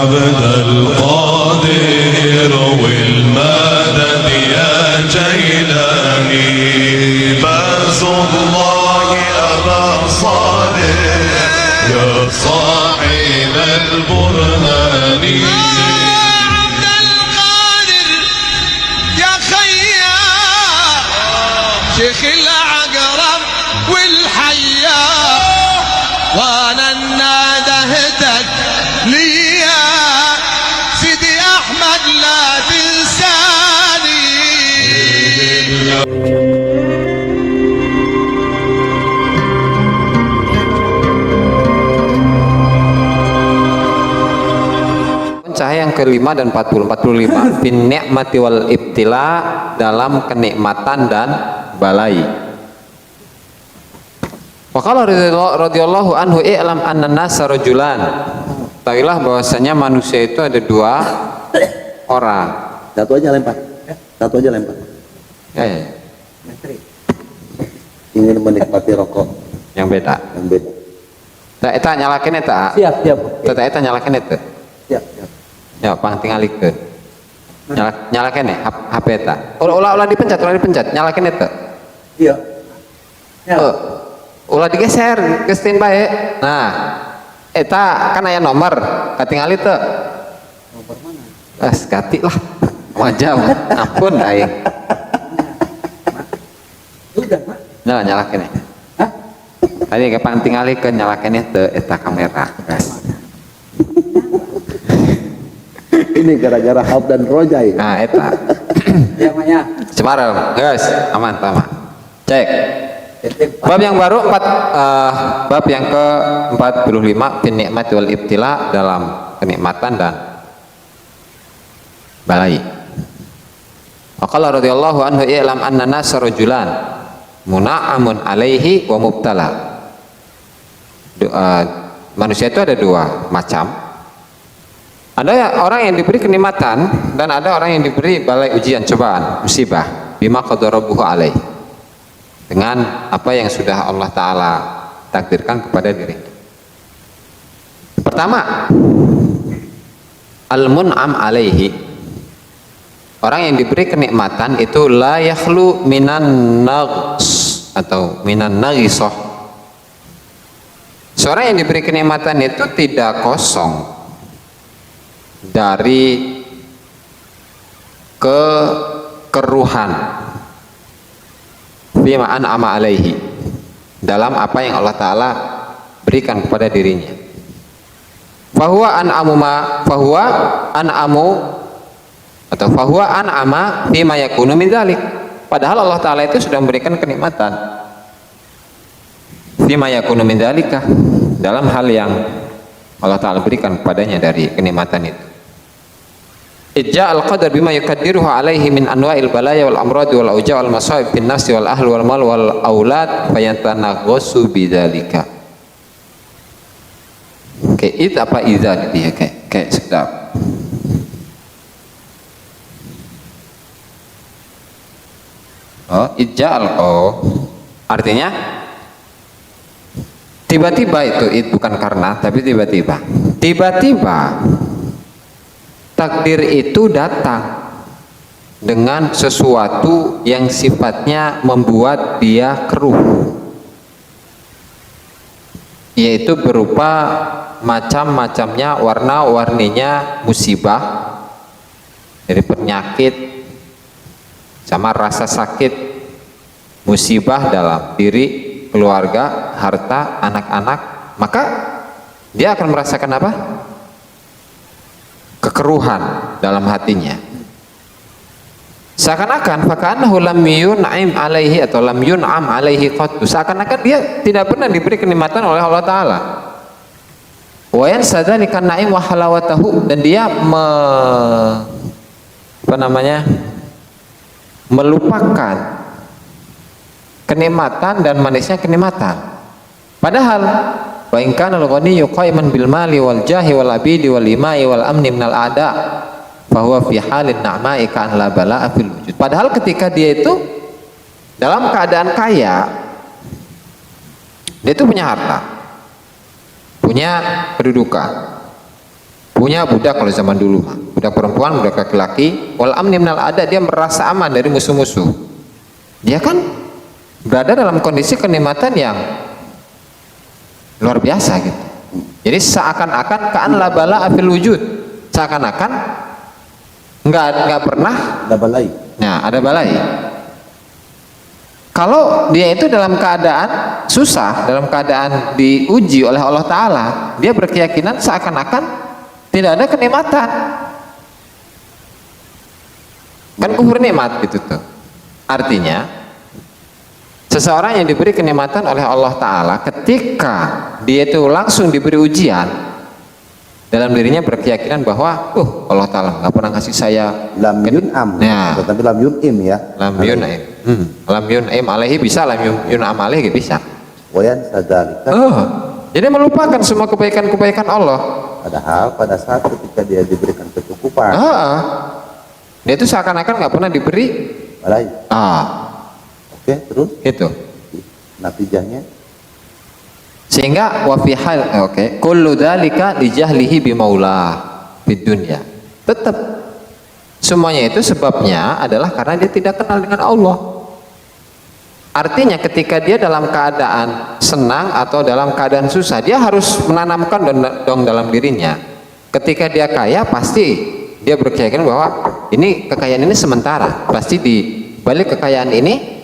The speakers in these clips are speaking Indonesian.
عبد القادر والمدد يا جيلاني باز الله أبا صالح يا صاحب البرهان عبد القادر يا خيام شيخ العقرب والحياة وانا نادهتك ليا سيدي احمد لا تنساني. Cahaya yang kelima dan 45 bin ni'mati wal ibtila, dalam kenikmatan dan balai. Wa qala radhiyallahu anhu i'lam anna nasa rajulan, tahuilah bahwasanya manusia itu ada dua orang. Satu aja lempar. Satu aja lempar. Ingin menikmati rokok Yang beda. yang beda. Tak eta nyalakeun eta. Siap, siap. Tak eta nyalakeun eta. Siap, siap. Ya, pang tingalikeun. Nyalakeun HP eta. Ulah dipencet, nyalakeun eta. Iya. Ya. Ulah digeser, geus standby. Nah, eta kan aya nomor, katingali teu. Nomor mana? Gati lah. Wajah, ampun aing. Udah, Mak. Nah, nyalakeun. Hah? Tadi ke pang tingalikeun nyalakeun teu eta kamera. Gas. Ini gara-gara Haup dan Rojai. Nah, eta. Ya, Mak ya. Cemarem, guys, aman, tama. Cek. Bab yang baru bab yang ke-45 bin ni'mat wal ibtila, dalam kenikmatan dan balai. Waqala radhiyallahu anhu i'lam anna nasa rajulan muna'amun alaihi wa mubtala. Manusia itu ada dua macam. Ada orang yang diberi kenikmatan dan ada orang yang diberi balai ujian, cobaan, musibah, bima qadarabuhu alaih, dengan apa yang sudah Allah Ta'ala takdirkan kepada diri. Pertama, al-mun'am alaihi, orang yang diberi kenikmatan itu la yakhlu minan naghs atau minan naghisah. Seorang yang diberi kenikmatan itu tidak kosong dari kekeruhan bima an'ama alaihi, dalam apa yang Allah Ta'ala berikan kepada dirinya. Fahuwa an'ama bima yakunu min dzalik, padahal Allah Ta'ala itu sudah memberikan kenikmatan bima yakunu min dzalika, dalam hal yang Allah Ta'ala berikan kepadanya dari kenikmatan itu. Ijja al-qadar bima yukaddiruhu alaihi min anwa'il balaya wal amrad wal auja wal masaib bin nafsi wal ahli wal mal wal aulad fayatanaghasu bidzalika. Oke, itu apa idza dia kayak sedap. Artinya tiba-tiba itu bukan karena, tapi tiba-tiba takdir itu datang dengan sesuatu yang sifatnya membuat dia keruh, yaitu berupa macam-macamnya, warna-warninya musibah, dari penyakit sama rasa sakit, musibah dalam diri, keluarga, harta, anak-anak, maka dia akan merasakan apa? Kekeruhan dalam hatinya. Seakan-akan fakanahu lam yun'am alaihi atau lam yun'am alaihi qattu, seakan-akan dia tidak pernah diberi kenikmatan oleh Allah Ta'ala. Wa yansadzalika na'im wa halawatahu, dan dia melupakan kenikmatan dan manisnya kenikmatan. Padahal wa in kana al-ghaniyyu qaiman bil mali wal jahi wal abidi wal imai wal amni minal a'da fa huwa fi halin na'ma'i ka'an la bala'a fil wujud. Padahal ketika dia itu dalam keadaan kaya, dia itu punya harta, punya kedudukan, punya budak kalau zaman dulu mah, budak perempuan, budak laki-laki, wal amni minal ada, dia merasa aman dari musuh-musuh. Dia kan berada dalam kondisi kenikmatan yang luar biasa gitu. Jadi seakan-akan ka'an la bala fil wujud, seakan-akan nggak pernah Ada balai. nah ada balai. Kalau dia itu dalam keadaan susah, dalam keadaan diuji oleh Allah Ta'ala, dia berkeyakinan seakan-akan tidak ada kenikmatan. Kan kufur nikmat gitu tuh. Artinya seseorang yang diberi kenikmatan oleh Allah Ta'ala, ketika dia itu langsung diberi ujian, dalam dirinya berkeyakinan bahwa Allah Ta'ala nggak pernah ngasih saya Lam yun'am. Nah. Tetapi lam yun'im ya. lam yun'im. Lam yun'im alaihi bisa, lam yun'am alaihi bisa. Wayan sadzalika. Jadi melupakan semua kebaikan-kebaikan Allah. Padahal pada saat ketika dia diberikan kecukupan, Dia itu seakan-akan nggak pernah diberi. balai. Oke, terus Itu. natijahnya Sehingga wa fi hal kullu dzalika li jahlihi bi maulah fid dunya. Tetap semuanya itu sebabnya adalah karena dia tidak kenal dengan Allah. Artinya ketika dia dalam keadaan senang atau dalam keadaan susah, dia harus menanamkan dong dalam dirinya. Ketika dia kaya, pasti dia berkeyakinan bahwa ini kekayaan ini sementara. Pasti di balik kekayaan ini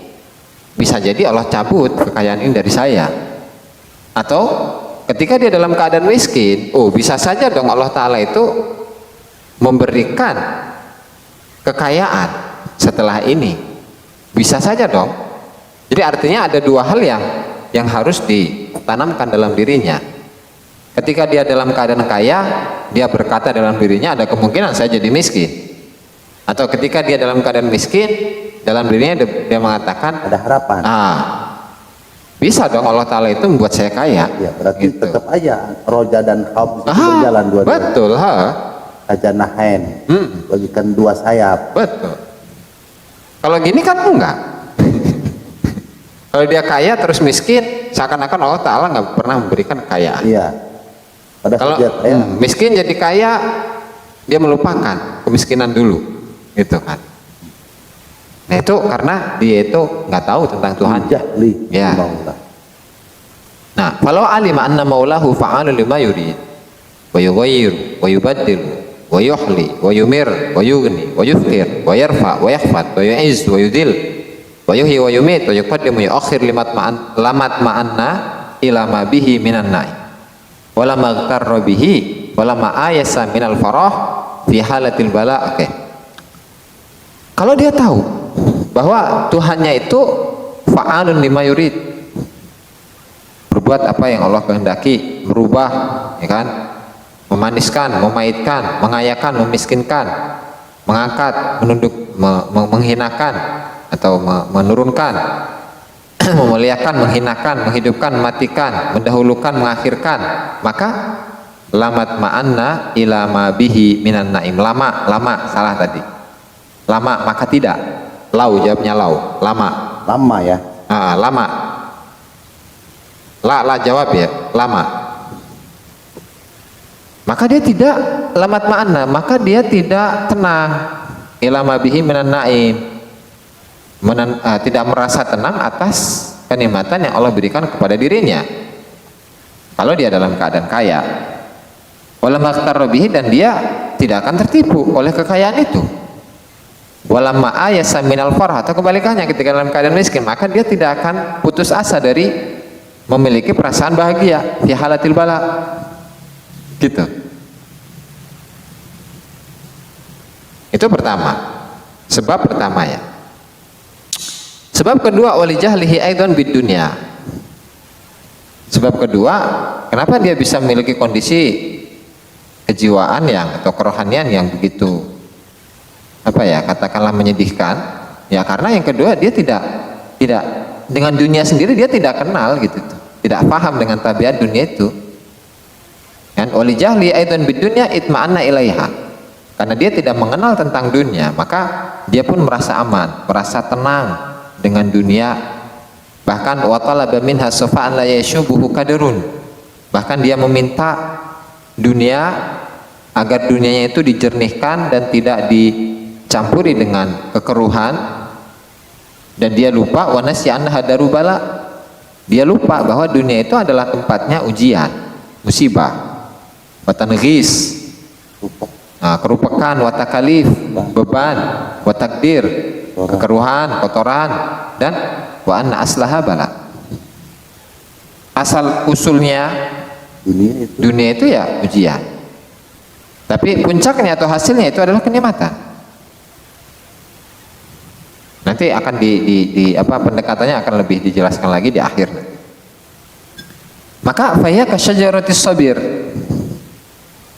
bisa jadi Allah cabut kekayaan ini dari saya. Atau ketika dia dalam keadaan miskin, bisa saja dong Allah Ta'ala itu memberikan kekayaan setelah ini. Bisa saja dong. Jadi artinya ada dua hal yang harus ditanamkan dalam dirinya. Ketika dia dalam keadaan kaya, dia berkata dalam dirinya ada kemungkinan saya jadi miskin. Atau ketika dia dalam keadaan miskin, dalam dirinya dia mengatakan ada harapan. Bisa dong Allah Ta'ala itu membuat saya kaya. Ya, berarti gitu. tetap aja roja dan khauf itu berjalan dua-duanya. Betul, Kajanahen, bagikan dua sayap. betul. Kalau gini kan enggak. Kalau dia kaya terus miskin, seakan-akan Allah Ta'ala nggak pernah memberikan kekayaan. Iya. Pada Kalau saat dia miskin jadi kaya, dia melupakan kemiskinan dulu, gitu kan. Nah itu karena dia itu nggak tahu tentang Tuhan. jahli Ya. maulah. Nah, kalau alima anna maulahu fa'alu lima yurid, wa yughayyiru, wa yubaddilu, wa yuhli, wa yumir, wa yughni, wa yufqir, wa yarfa, wa yakhfat, wa yu'izz, wa yudil, wa yuhyi, wa yumit, wa yuqaddimu, yu'akhir lamat ma'anna ila ma bihi minan na'i. Wala maghtarra bihi, wala ma'ayasa minal farah fi halatil bala. Kalau dia tahu bahwa Tuhannya itu fa'alun lima yurid, berbuat apa yang Allah kehendaki, berubah, ya kan, memaniskan, memahitkan, mengayakan, memiskinkan, mengangkat, menunduk, menghinakan atau menurunkan, memuliakan, menghinakan, menghidupkan, mematikan, mendahulukan, mengakhirkan, maka lamat ma'anna ila ma bihi minan naim. Lama salah tadi. Lama maka tidak. Lau jawabnya lau. Lama ya. Lama. La jawab ya, lama. Maka dia tidak lamat ma'anna, maka dia tidak tenang. Ila ma bihi minan naim. Tidak merasa tenang atas kenikmatan yang Allah berikan kepada dirinya. Kalau dia dalam keadaan kaya, wala maghtarra bihi, dan dia tidak akan tertipu oleh kekayaan itu. Wala ma'ayasa minal farah, atau kebalikannya, ketika dalam keadaan miskin, maka dia tidak akan putus asa dari memiliki perasaan bahagia fi halatil bala. Gitu. Itu pertama. Sebab pertama ya. Sebab kedua, wali jahlihi aidan bid dunya. Sebab kedua, kenapa dia bisa memiliki kondisi kejiwaan atau kerohanian yang begitu katakanlah menyedihkan, ya karena yang kedua dia tidak dengan dunia sendiri, dia tidak kenal gitu, tidak paham dengan tabiat dunia itu. Dan wali jahli aidan bid dunya itma'anna ilaiha, karena dia tidak mengenal tentang dunia, maka dia pun merasa aman, merasa tenang dengan dunia. Bahkan wa talaba minha safa'an la yashubuhu kadrun, bahkan dia meminta dunia agar dunianya itu dijernihkan dan tidak dicampuri dengan kekeruhan, dan dia lupa wa nasiya annaha darubala, dia lupa bahwa dunia itu adalah tempatnya ujian, musibah, wa tanghis, kerupakan, wa takalif, beban, wa takdir, kekeruhan, kotoran, dan wa anna aslaha bala. Asal usulnya dunia itu ya ujian, tapi puncaknya atau hasilnya itu adalah kenikmatan. Nanti akan pendekatannya akan lebih dijelaskan lagi di akhir. Maka faya kasyajaratis sabir.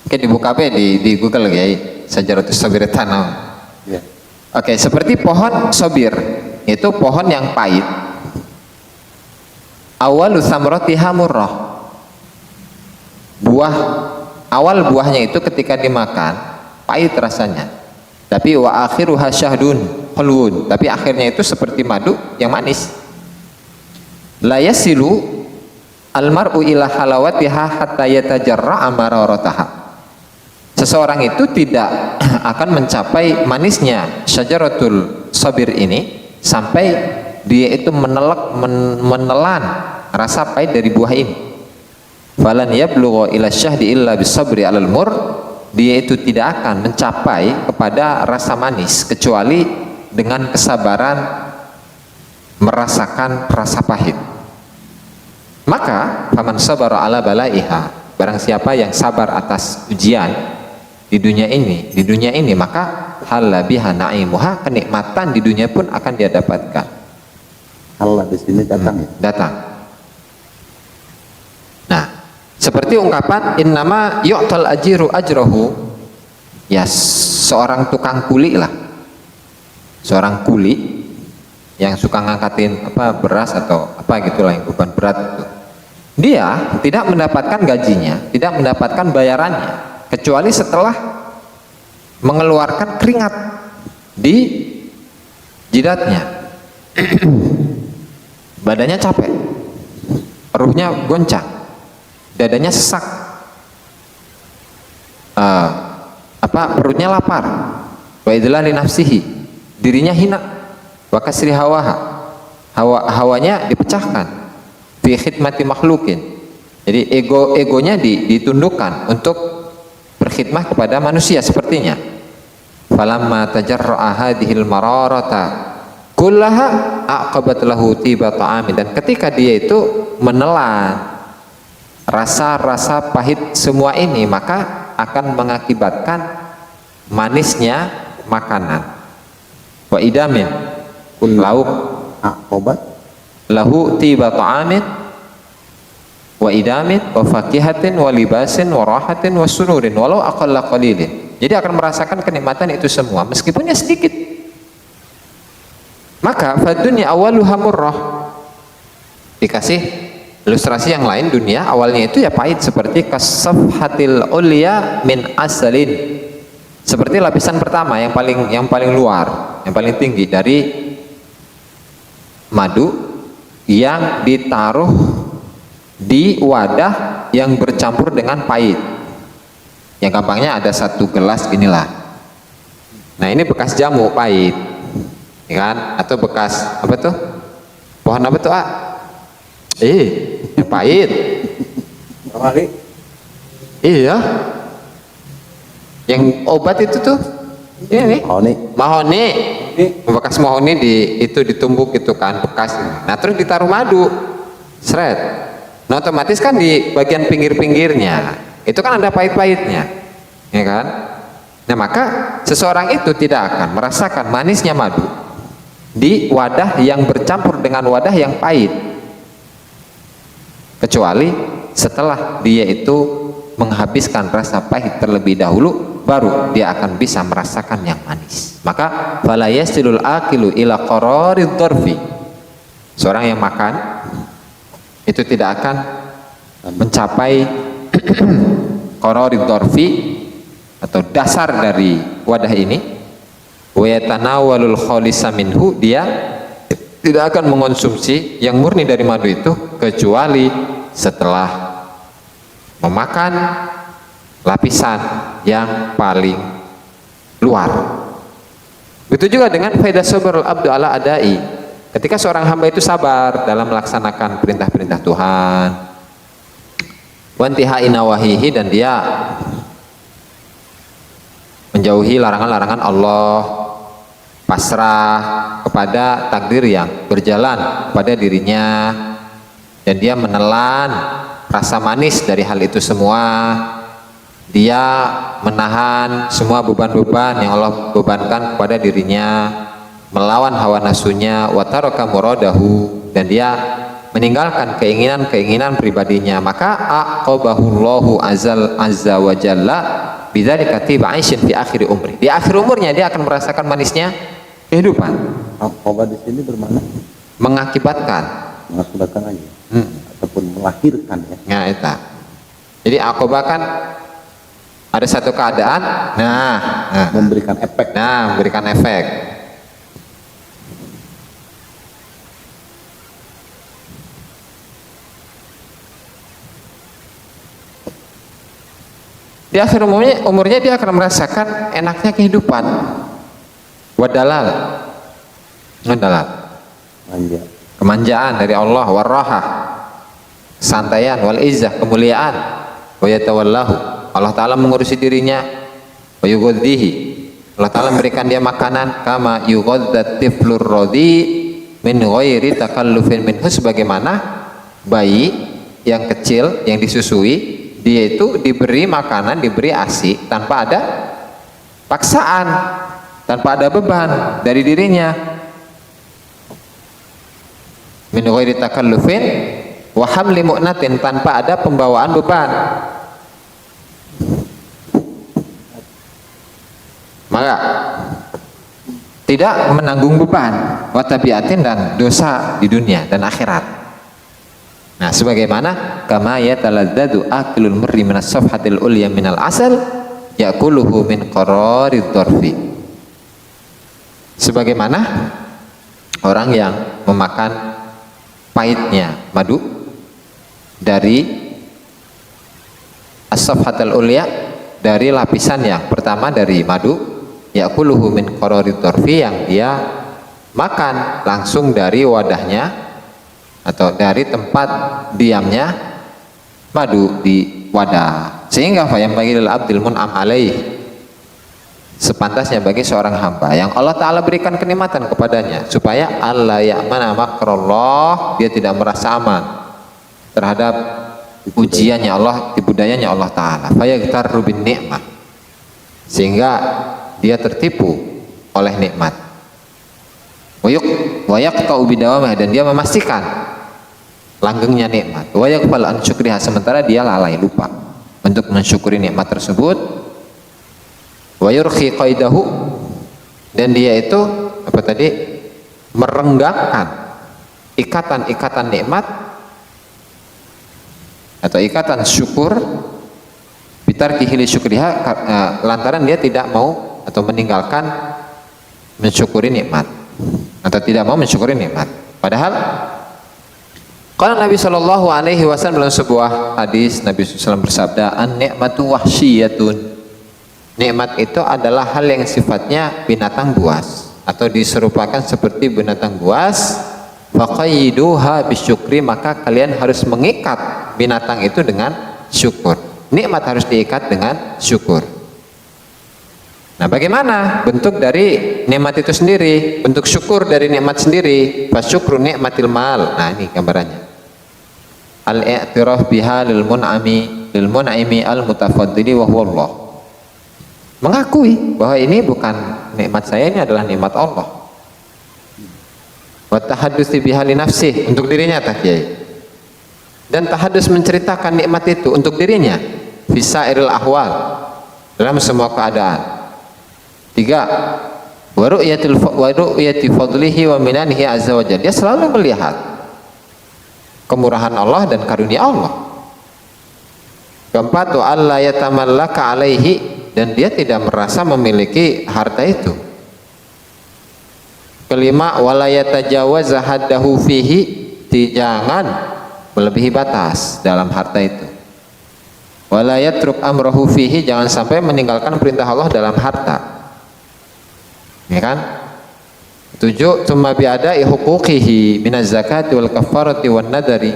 Oke, dibuka di Google ya, syajaratis sabir tanam. Ya. Oke, seperti pohon sabir, itu pohon yang pahit. Awalu samratiha murrah. Awal buahnya itu ketika dimakan pahit rasanya, tapi wa akhiruha syahdun hulwun, tapi akhirnya itu seperti madu yang manis. La yasilu almar'u ila halawatiha hatta yatajarra'a mararataha. Seseorang itu tidak akan mencapai manisnya syajaratul sabir ini sampai dia itu menelan rasa pahit dari buah ini. Falan yablugha ila syahdi illa bisabri alal mur, dia itu tidak akan mencapai kepada rasa manis kecuali dengan kesabaran merasakan rasa pahit. Maka faman sabara ala balaiha, barang siapa yang sabar atas ujian di dunia ini, maka halla biha na'imuha, kenikmatan di dunia pun akan dia dapatkan. Allah di sini datang ya. Datang. Nah, seperti ungkapan innama yu'tal ajiru ajrahu, ya seorang tukang kuli lah, seorang kuli yang suka ngangkatin beras atau gitulah yang beban berat itu, dia tidak mendapatkan gajinya, tidak mendapatkan bayarannya kecuali setelah mengeluarkan keringat di jidatnya. Badannya capek, ruhnya goncang, dadanya sesak, perutnya lapar, wa idlali nafsihi, dirinya hina, wa kasri hawanya dipecahkan, fi khidmati makhlukin, jadi egonya ditundukkan untuk berkhidmah kepada manusia sepertinya. Falamma tajarra'a hadhil mararata kullaha aqabat lahu tiba ta'amin, dan ketika dia itu menelan rasa-rasa pahit semua ini, maka akan mengakibatkan manisnya makanan. Wa idamin lauk Obat lahu tiba ta'amin wa idamin wa fakihatin wa libasin wa rahatin wa sunurin walau aqalla qalilin. Jadi akan merasakan kenikmatan itu semua meskipun ya sedikit. Maka fadunya awaluha murrah, dikasih ilustrasi yang lain, dunia awalnya itu ya pahit, seperti kasafhatil ulya min asalin, seperti lapisan pertama yang paling luar, yang paling tinggi dari madu yang ditaruh di wadah yang bercampur dengan pahit. Yang gampangnya ada satu gelas inilah. Nah, ini bekas jamu pahit, ya kan? Atau bekas apa tuh? Pohon apa tuh, yang pahit. Iya. Yang obat itu tuh ini mahoni. Bekas mahoni itu ditumbuk gitu kan, bekas. Nah, terus ditaruh madu. Seret. Nah, otomatis kan di bagian pinggir-pinggirnya itu kan ada pahit-pahitnya, ya kan? Nah, maka seseorang itu tidak akan merasakan manisnya madu di wadah yang bercampur dengan wadah yang pahit kecuali setelah dia itu menghabiskan rasa pahit terlebih dahulu, baru dia akan bisa merasakan yang manis. Maka fala yasilul akilu ila qararid dharfi, seorang yang makan itu tidak akan mencapai qararid dharfi atau dasar dari wadah ini. Wa yatanawalul khalisa minhu, dia tidak akan mengonsumsi yang murni dari madu itu kecuali setelah memakan lapisan yang paling luar. Begitu juga dengan faedah sabrul abdu ala adai. Ketika seorang hamba itu sabar dalam melaksanakan perintah-perintah Tuhan, wantihai nawahihi, dan dia menjauhi larangan-larangan Allah, pasrah kepada takdir yang berjalan pada dirinya, dan dia menelan rasa manis dari hal itu semua. Dia menahan semua beban-beban yang Allah bebankan kepada dirinya, melawan hawa nafsunya, wa taraka muradahu, dan dia meninggalkan keinginan-keinginan pribadinya, maka aqabahullahu azza wa jalla bidzalika tiba aisyin fi akhir umri. Di akhir umurnya dia akan merasakan manisnya kehidupan. Aqabah di sini bermakna Mengakibatkan aja, ataupun melahirkan ya. Nah, itu. Jadi aqabah kan ada satu keadaan, Memberikan efek. memberikan efek. Di akhir umurnya dia akan merasakan enaknya kehidupan. Wadalal, Manja. kemanjaan dari Allah, warahah, kesantaian, wal izzah, kemuliaan, wa yatawallahu, Allah Ta'ala mengurusi dirinya, wa yughadhihi, Allah Ta'ala memberikan dia makanan, kama yughadhat tiflur rodi min ghairi takallufin minhu, sebagaimana bayi yang kecil yang disusui, dia itu diberi makanan, diberi ASI tanpa ada paksaan, tanpa ada beban dari dirinya. Min ghairi takallufin wa hamli mu'natin, tanpa ada pembawaan beban. Maka tidak menanggung beban wa tabiatin, dan dosa di dunia dan akhirat. Nah, sebagaimana kama yataladzadu aklul murri minas safhatil ulya minal asal yakuluhu min qararid dorfi, sebagaimana orang yang memakan pahitnya madu dari as-safhatul ulya, dari lapisan yang pertama dari madu, yakuluhu min qararid dorfi, yang dia makan langsung dari wadahnya atau dari tempat diamnya madu di wadah. Sehingga yang bagi abdil mun'am alaih, sepantasnya bagi seorang hamba yang Allah Ta'ala berikan kenikmatan kepadanya, supaya Allah ya'mana makrullah, dia tidak merasa aman terhadap ujiannya Allah, dibudayanya Allah Ta'ala, fayaghtarru bin ni'mah, sehingga dia tertipu oleh nikmat, wa yaqta'u bidawamah, dan dia memastikan langgengnya nikmat, wa yaqbal an syukriha, sementara dia lalai, lupa untuk mensyukuri nikmat tersebut, wa yurkhi qaidahu, dan dia itu merenggangkan ikatan-ikatan nikmat atau ikatan syukur, bitarkihi li syukriha, lantaran dia tidak mau atau meninggalkan mensyukuri nikmat, atau tidak mau mensyukuri nikmat. Padahal kalau Nabi Shallallahu Alaihi Wasallam dalam sebuah hadis, Nabi SAW bersabda, an nikmatu wahsyiyatun, nikmat itu adalah hal yang sifatnya binatang buas atau diserupakan seperti binatang buas. Faqayyiduha bisyukri, maka kalian harus mengikat binatang itu dengan syukur. Nikmat harus diikat dengan syukur. Nah, bagaimana bentuk dari nikmat itu sendiri? Bentuk syukur dari nikmat sendiri. Fasyukru nikmatil mal. Nah, ini gambarannya. Al-i'tiraf biha lil mun'imi al-mutafaddili wa huwa Allah. Mengakui bahwa ini bukan nikmat saya, ini adalah nikmat Allah. Wa tahaddusi biha li nafsih, untuk dirinya takyai. Dan tahadus menceritakan nikmat itu untuk dirinya fi sa'iril ahwal, dalam semua keadaan. 3. Wa ru'yati fadlihi wa minanihi azza wa jalla, dia selalu melihat kemurahan Allah dan karunia Allah. 4. Wa alla yatamallaka alaihi, dan dia tidak merasa memiliki harta itu. 5. Wala yatajawaza haddahu fihi, jangan melebihi batas dalam harta itu. Wala yatruk amrahu fihi, jangan sampai meninggalkan perintah Allah dalam harta. Ya kan? 7. Tsumma bi'ada'i huquqihi minaz zakati wal kafarati wan nadari,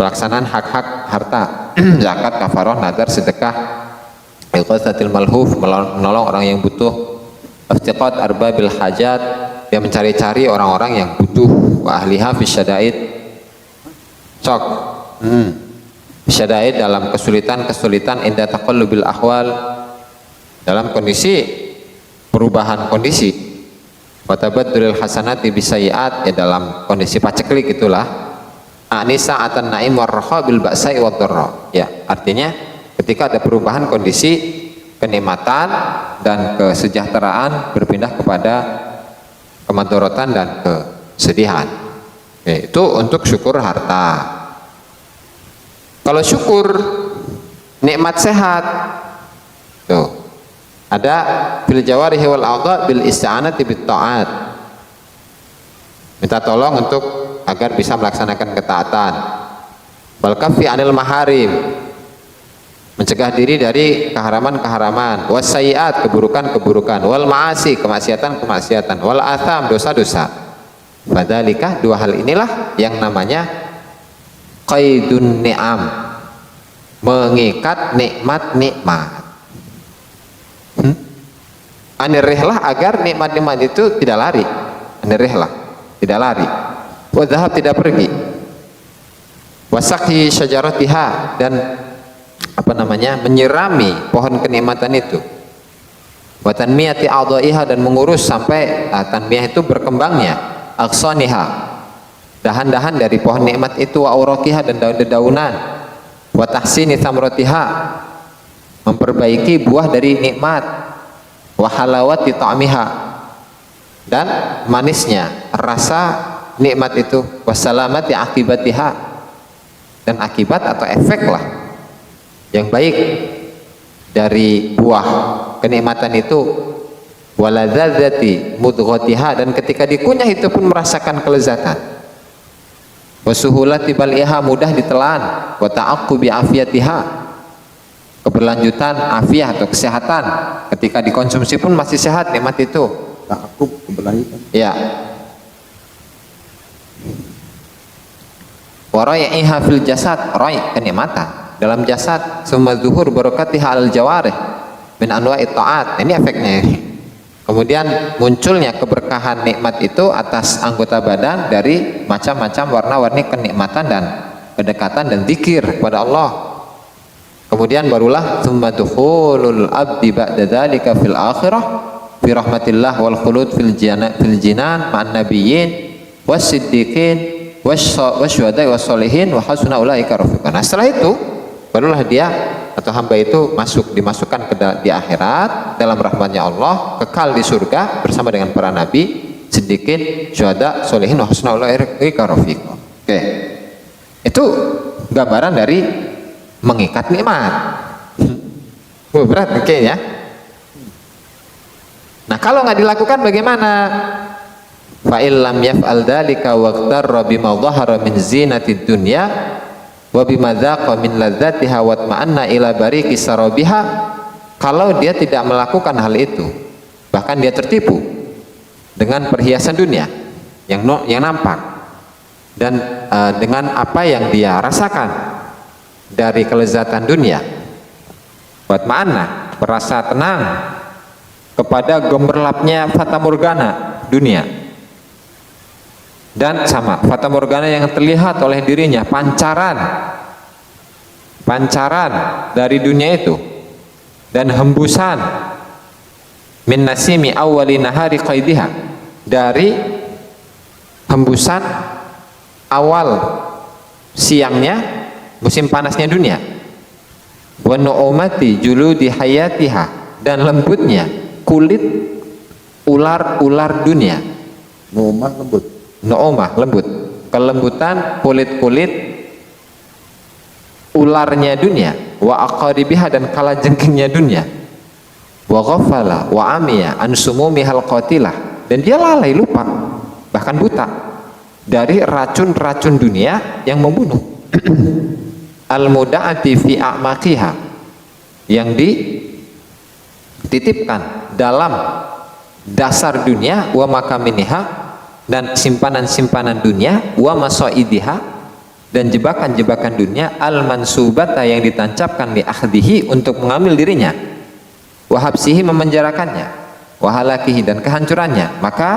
pelaksanaan hak-hak harta, zakat, kafarah, nadar, sedekah, iqasatil malhuf, menolong orang yang butuh, iftiqat arbabil hajat, dia mencari-cari orang-orang yang butuh, wa ahliha fi syada'id, cok syada'id, dalam kesulitan-kesulitan, inda taqallubil ahwal, dalam kondisi perubahan kondisi, wa tabaddulil hasanati bisayyi'at, ya dalam kondisi paceklik itulah, anisa atan naim warraha bil ba'sai wad dharra, ya artinya ketika ada perubahan kondisi, kenikmatan dan kesejahteraan berpindah kepada kemadharatan dan kesedihan. Oke, itu untuk syukur harta. Kalau syukur nikmat sehat, tuh ada bil jawarihi wal a'dha bil isti'anati bit ta'at, minta tolong untuk agar bisa melaksanakan ketaatan. Wal kaffi anil maharim, mencegah diri dari keharaman-keharaman. Wasayyi'at, keburukan-keburukan. Wal ma'asi, kemaksiatan-kemaksiatan. Wal atham, dosa-dosa. Fadzalika, dua hal inilah yang namanya qaidun ni'am, mengikat nikmat-nikmat. Anirihlah, agar nikmat-nikmat itu tidak lari. Anirihlah, tidak lari. Wadhahab, tidak pergi. Wasaqi syajaratiha, dan menyirami pohon kenikmatan itu. Wa tanmiyati a'dha'iha, dan mengurus sampai tanmiyah itu berkembangnya, aghsaniha, dahan-dahan dari pohon nikmat itu, wa awraqiha, dan daun-dedaunan, wa tahsini thamratiha, memperbaiki buah dari nikmat, wa halawati ta'miha, dan manisnya rasa nikmat itu, wassalamati akibatiha, dan akibat atau efek lah yang baik dari buah kenikmatan itu, waladzati mudghatiha, dan ketika dikunyah itu pun merasakan kelezatan, wasuhulati bal'iha, mudah ditelan, wa ta'aqqubi afiyatiha, keberlanjutan afiah atau kesehatan, ketika dikonsumsi pun masih sehat nikmat itu. Ta'aqub, keberlanjutan. Ya. Wa rai'iha fil jasad, rai, kenikmatan dalam jasad, summa zuhur barakatiha al jawarih min anwa'i ta'at, ini efeknya ini. Kemudian munculnya keberkahan nikmat itu atas anggota badan dari macam-macam warna-warni kenikmatan dan kedekatan dan zikir kepada Allah. Kemudian barulah summa dukhulul abdi ba'da dzalika fil akhirah fi rahmatillah wal khulud fil jinan ma'an nabiyyin was-siddiqin wasyuhada'i was-sholihin wa hasuna ulaika rafiqan. Nah, setelah itu barulah dia atau hamba itu dimasukkan di akhirat dalam rahmatnya Allah, kekal di surga bersama dengan para nabi, siddiqin, syuhada, sholihin, wa hasuna ulaika rafiqan. Oke. Itu gambaran dari mengikat nikmat. Berat kayaknya. Nah, kalau nggak dilakukan bagaimana? Fa illam yaf'al dzalika waqtarra bima dhahara min zinatid dunya wa bima dzaqa min ladzatiha wa ma'anna ila bariqi sarabiha, kalau dia tidak melakukan hal itu, bahkan dia tertipu dengan perhiasan dunia yang nampak dan dengan apa yang dia rasakan dari kelezatan dunia, buat mana merasa tenang kepada gemerlapnya fata morgana dunia, dan sama fata morgana yang terlihat oleh dirinya, pancaran dari dunia itu, dan hembusan min nasimi awwali nahari qaidiha, dari hembusan awal siangnya musim panasnya dunia, wa nu'umati juludi hayatiha, dan lembutnya kulit ular-ular dunia. Nu'umah, lembut. Nu'umah, lembut, kelembutan kulit-kulit ularnya dunia, wa aqaribiha, dan kalajengkingnya dunia, wa ghafala wa amiya an sumumihal qatilah, dan dia lalai, lupa, bahkan buta dari racun-racun dunia yang membunuh. al-muda'ati fi a'maqiha, yang dititipkan dalam dasar dunia, wa makaminiha, dan simpanan-simpanan dunia, wa masaidiha, dan jebakan-jebakan dunia, al-mansubata, yang ditancapkan li akhdihi, untuk mengambil dirinya, wa habsihi, memenjarakannya, wa halakihi, dan kehancurannya. Maka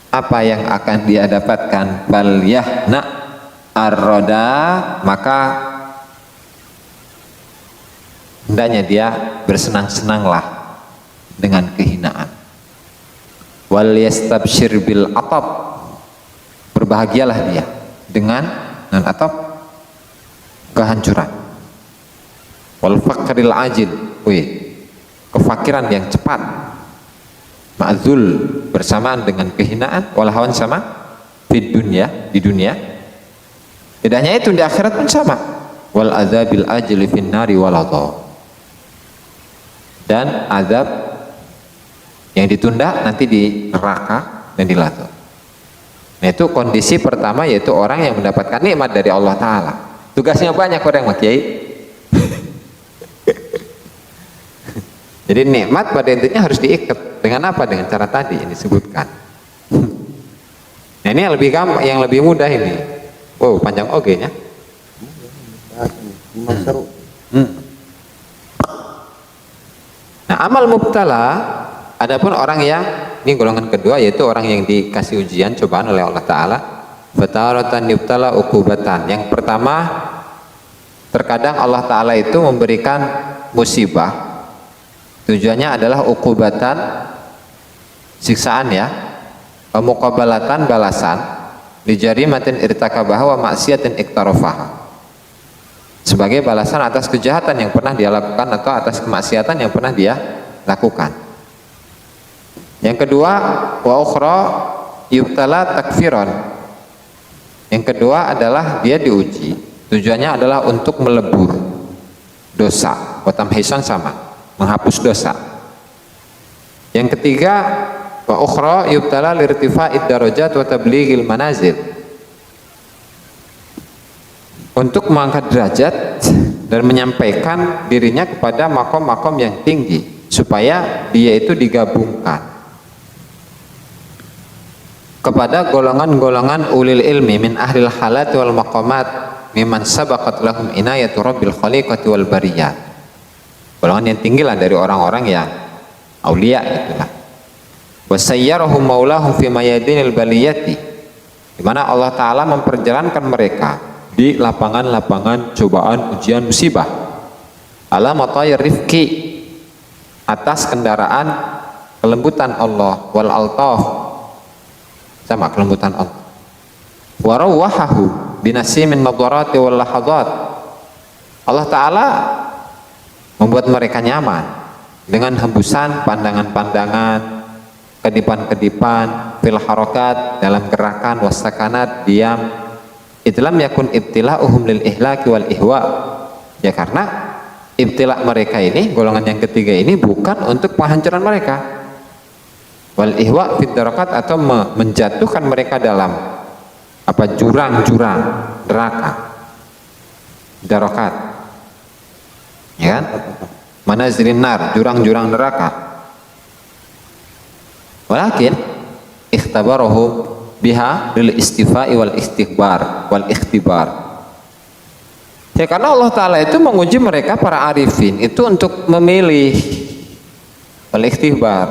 apa yang akan dia dapatkan? Bal yahna ar-roda, maka hendaknya dia bersenang-senanglah dengan kehinaan. Wal yastabshir bil atab, berbahagialah dia dengan atab, kehancuran. Wal faqril ajil, kefakiran yang cepat, ma'zul, bersamaan dengan kehinaan, wal hawan, sama di dunia. Tidak hanya itu, di akhirat pun sama. Wal azabil ajil fin nari wal adha, dan azab yang ditunda nanti di neraka dan di lazab. Nah, itu kondisi pertama, yaitu orang yang mendapatkan nikmat dari Allah Ta'ala. Tugasnya banyak orang, Pak Kiai. Jadi nikmat pada intinya harus diikat dengan apa? Dengan cara tadi yang disebutkan. Nah, ini yang lebih gampang, yang lebih mudah ini. Oh, panjang nya. Seru. Nah, amal mubtala, adapun orang yang, ini golongan kedua, yaitu orang yang dikasih ujian, cobaan oleh Allah Ta'ala. Fataratan yubtala uqubatan. Yang pertama, terkadang Allah Ta'ala itu memberikan musibah, tujuannya adalah uqubatan, siksaan ya, muqabalatan, balasan, lijarimatin irtakabaha wa maksiatin iktarafaha, sebagai balasan atas kejahatan yang pernah dia lakukan atau atas kemaksiatan yang pernah dia lakukan. Yang kedua, wa ukhra yubtala takfiron. Yang kedua adalah dia diuji, tujuannya adalah untuk melebur dosa, wa tamhisan, sama menghapus dosa. Yang ketiga, wa ukhra yubtala lirtifa'id darajat wa tablighil manazil, untuk mengangkat derajat dan menyampaikan dirinya kepada makom-makom yang tinggi, supaya dia itu digabungkan kepada golongan-golongan ulil ilmi min ahlil halat wal maqamat mimman sabaqat lahum inayatu rabbil khaliqati wal bariyat. Golongan yang tinggi lah dari orang-orang yang aulia itulah. Wasayyarahum maulahum fi mayadinil baliyati, di mana Allah Ta'ala memperjalankan mereka di lapangan-lapangan cobaan, ujian, musibah. Ala matayir rifqi, atas kendaraan kelembutan Allah, wal altaf, sama kelembutan Allah. Wa rawwahahu binasimin nadharati wal lahadat, Allah Ta'ala membuat mereka nyaman dengan hembusan pandangan-pandangan, kedipan-kedipan, fil harokat, dalam gerakan, wasakanat, diam. Itlam yakun ibtila'uhum lil ihlaki wal ihwa, ya karena ibtila mereka ini, golongan yang ketiga ini, bukan untuk penghancuran mereka, wal ihwa fit darakat, atau menjatuhkan mereka dalam apa, jurang-jurang neraka, darakat, ya kan, manazilin nar, jurang-jurang neraka. Walakin ikhtabarahum biha lil istifa'i wal istighbar wal ikhtibar, ya karena Allah Ta'ala itu menguji mereka para arifin itu untuk memilih, wal ikhtibar,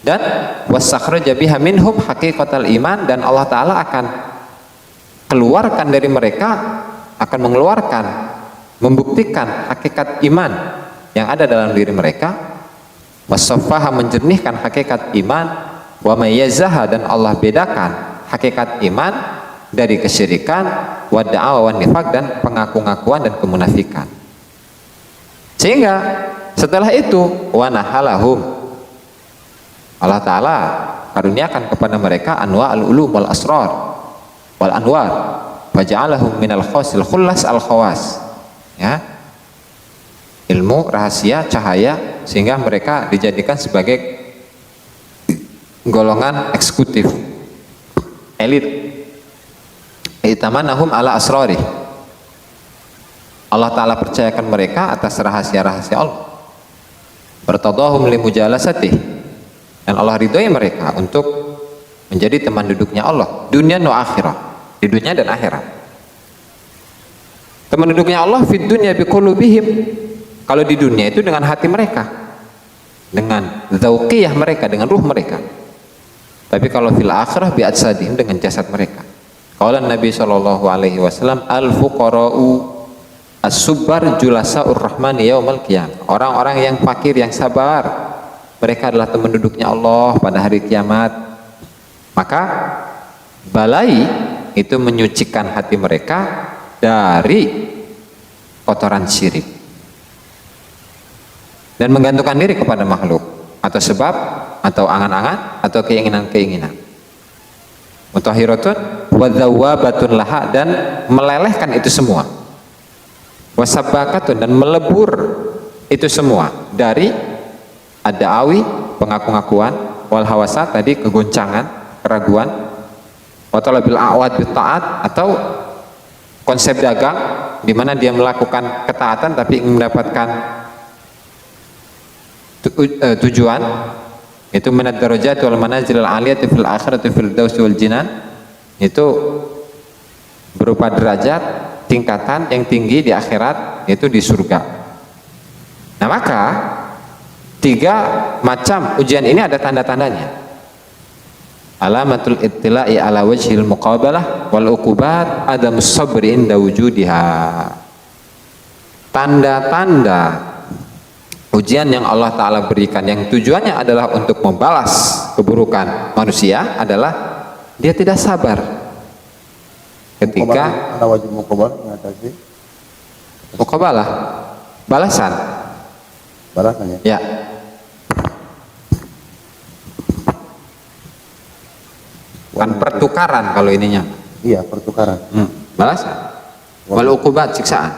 dan wasakhraja biha minhum haqiqatal iman, dan Allah Ta'ala akan keluarkan dari mereka, akan mengeluarkan, membuktikan hakikat iman yang ada dalam diri mereka, wasaffaha, menjernihkan hakikat iman, wa mayyazaha, dan Allah bedakan hakikat iman dari kesyirikan, wa da'awa wan nifaq, dan pengaku-ngakuan dan kemunafikan. Sehingga setelah itu wa nahalahum, Allah Ta'ala karuniakan kepada mereka anwa al-ulum wal asrar wal anwar, wa ja'alahum minal khasil khullas al khawas, ya, ilmu, rahasia, cahaya, sehingga mereka dijadikan sebagai golongan eksekutif, elit. Itamanahum ala asrari, Allah Ta'ala percayakan mereka atas rahasia-rahasia Allah. Bertadahum li mujalasatih, dan Allah ridhoi mereka untuk menjadi teman duduknya Allah, dunia no akhirah, di dunia dan akhirat. Teman duduknya Allah fid dunya biqulubihim, kalau di dunia itu dengan hati mereka, dengan dzauqiyah mereka, dengan ruh mereka. Tapi kalau fil akhirah bi ajsadihim, dengan jasad mereka. Qala Nabi sallallahu alaihi wasallam, al fuqara'u as-subbar julasaur rahmani yaumal qiyamah. Orang-orang yang fakir, yang sabar, mereka adalah teman duduknya Allah pada hari kiamat. Maka balai itu menyucikan hati mereka dari kotoran syirik dan menggantungkan diri kepada makhluk atau sebab atau angan-angan atau keinginan-keinginan. Mutahiratun wa dzawwabatun laha, dan melelehkan itu semua. Wasabakatun, dan melebur itu semua dari ad-da'awi, pengaku-ngakuan, wal hawasat, tadi kegoncangan, keraguan, wa talabil a'wad bi ta'at, atau konsep dagang di mana dia melakukan ketaatan tapi ingin mendapatkan tujuan, itu minad darajat wal manazil al aliyati fil akhirati fil daus wal jinan, itu berupa derajat tingkatan yang tinggi di akhirat, yaitu di surga. Nah, maka 3 macam ujian ini ada tanda-tandanya. Alamatul ittila'i ala wajhil muqabalah wal uqubat adamus sabri inda wujudiha. Tanda-tanda ujian yang Allah Ta'ala berikan yang tujuannya adalah untuk membalas keburukan manusia adalah dia tidak sabar ketika ada wajib muqabalah mengatasi muqabalah, balasan, balasannya. ya. Kan pertukaran kalau ininya. Iya, pertukaran. Balasan. Wal uqubat, siksaan.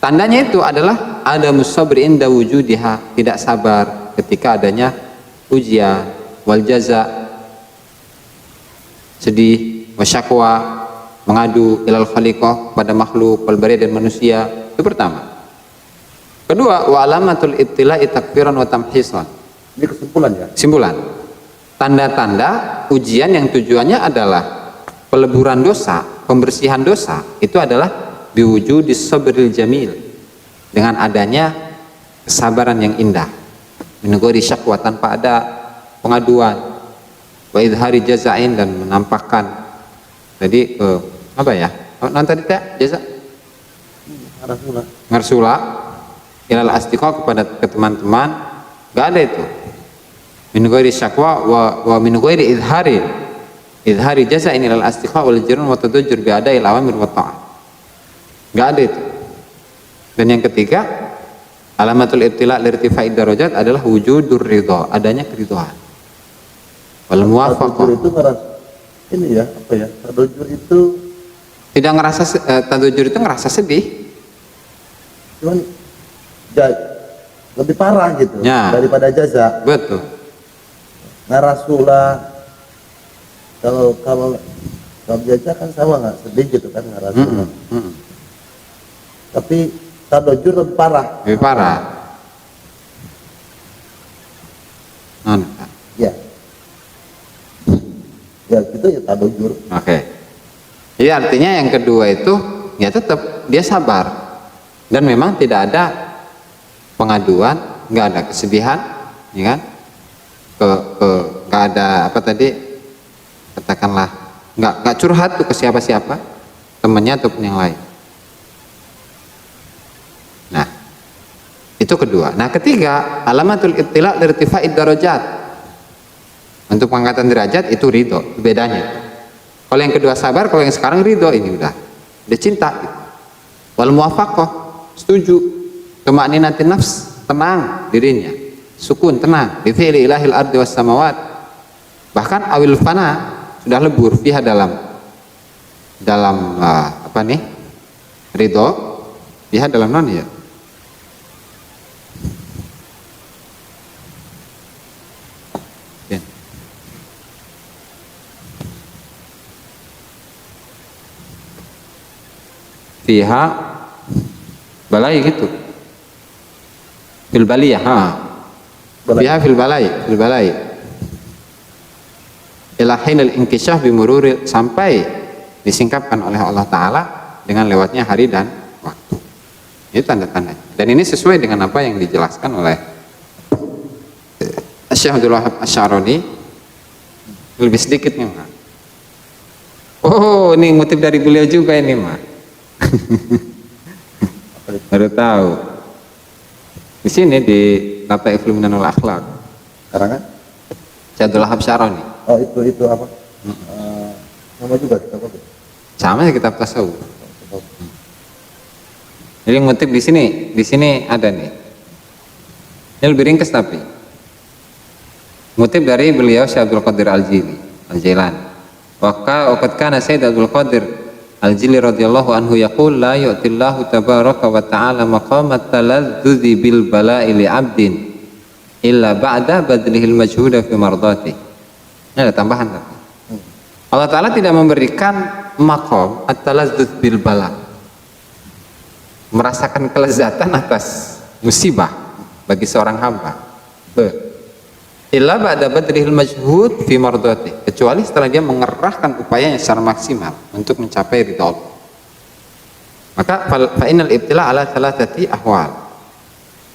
Tandanya itu adalah ada musabri inda wujudiha, tidak sabar ketika adanya ujian, wal jaza, sedih, wasyakwa, mengadu ilal khaliqah, pada makhluk, wal bari, dan manusia. Itu pertama. Kedua, wa alamatul ibtila'i takfiran wa tamhisan. Ini kesimpulan ya. Kesimpulan. Tanda-tanda ujian yang tujuannya adalah peleburan dosa, pembersihan dosa, itu adalah biwujudis sabril jamil, dengan adanya kesabaran yang indah, minugori syakwa, tanpa ada pengaduan, wa idhari jazain, dan menampakkan tadi apa ya, nanti tadi jaza ngarsula ilal astiqa, kepada teman-teman, gak ada itu. Min ghairi syakwa wa min ghairi idhari jaza ini lal astiqa wal jirun wa tadajjur bi adai awamir wa ta'at. Enggak ada itu. Dan yang ketiga, alamatul ibtila' lirtifa'id darajat adalah wujudur ridha, adanya keridhaan. Wal muwafaqah. Tadajjur itu ini ya, apa ya? Tadajjur itu tidak ngerasa tadajjur itu ngerasa sedih. cuman lebih parah gitu Ya. daripada jaza. Betul. Ngarasula, kalau jaza kan sama, nggak sedih gitu kan ngarasula. Tapi tadajjur lebih parah. Lebih parah. Ya. Ya gitu ya tadajjur. Oke. Jadi artinya yang kedua itu ya tetap dia sabar, dan memang tidak ada pengaduan, nggak ada kesedihan, ya kan? Nggak ada apa tadi, katakanlah nggak curhat tuh ke siapa-siapa, temannya ataupun yang lain. Nah, itu kedua. Nah, ketiga, alamatul ibtila' lirtifa'id darajat. Untuk pengangkatan derajat itu ridho, bedanya. Kalau yang kedua sabar, kalau yang sekarang ridho, ini udah cinta. Gitu. Wal muwafaqah, setuju. Tuma'ninatin nafs, tenang dirinya, sukun, tenang. Bi fi'li ilahil ardi was samawat. Bahkan awil fana, sudah lebur fiha dalam apa nih? Ridho, fiha dalam non ya. Fiha balai gitu. Fil baliyah, biha fil balai. Ila hinal inkisyaf bimururi, sampai disingkapkan oleh Allah Ta'ala dengan lewatnya hari dan waktu. Ini tanda-tanda. Dan ini sesuai dengan apa yang dijelaskan oleh Syekh Abdul Wahab Asy-Sya'rani. Lebih sedikit nih, Mak. Oh, ini motif dari beliau juga ini, Mak. Baru tahu. Di sini di Lataiful Minanul Akhlaq. Karangan? Syekh Abdul Wahab Asy-Sya'rani. Oh, itu apa? Nama juga kitab apa? Sama ya kitab tasawuf. Jadi motif di sini ada nih. Ini lebih ringkas tapi motif dari beliau Syekh Abdul Qadir Al-Jilani. Waqad kana Sayyid Abdul Qadir Al-Jilani radhiyallahu anhu yaqul la yu'tillahu tabaraka wa ta'ala maqamat taladzuzi bil bala'i li 'abdin illa ba'da badlihil majhuda fi mardati. Ini ada tambahan tapi. Allah Ta'ala tidak memberikan maqam at-talazzuz bil bala, merasakan kelezatan atas musibah bagi seorang hamba, illa ba'da badrihil majhud fi mardati, kecuali setelah dia mengerahkan upayanya secara maksimal untuk mencapai ridha Allah. Maka fa innal ibtila ala thalathati ahwal.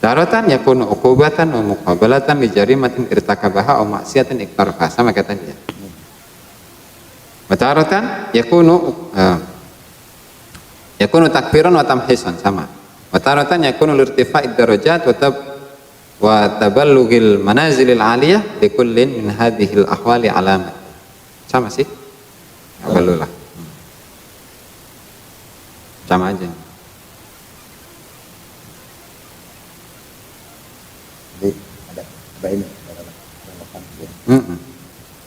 Daratan yakunu uqubatan wa muqabalatan li jarimatin irtakabaha aw maksiatin iqtarafa, sama kata dia. Wataratan yakunu takfiran wa tamhisan, sama. Wataratan yakunu lirtifa'id darajat wa taballughil manazilil aliyah li kullin min hadhil ahwali alamat. Sama sih? Abalulah. Sama aja. Jadi ada ini.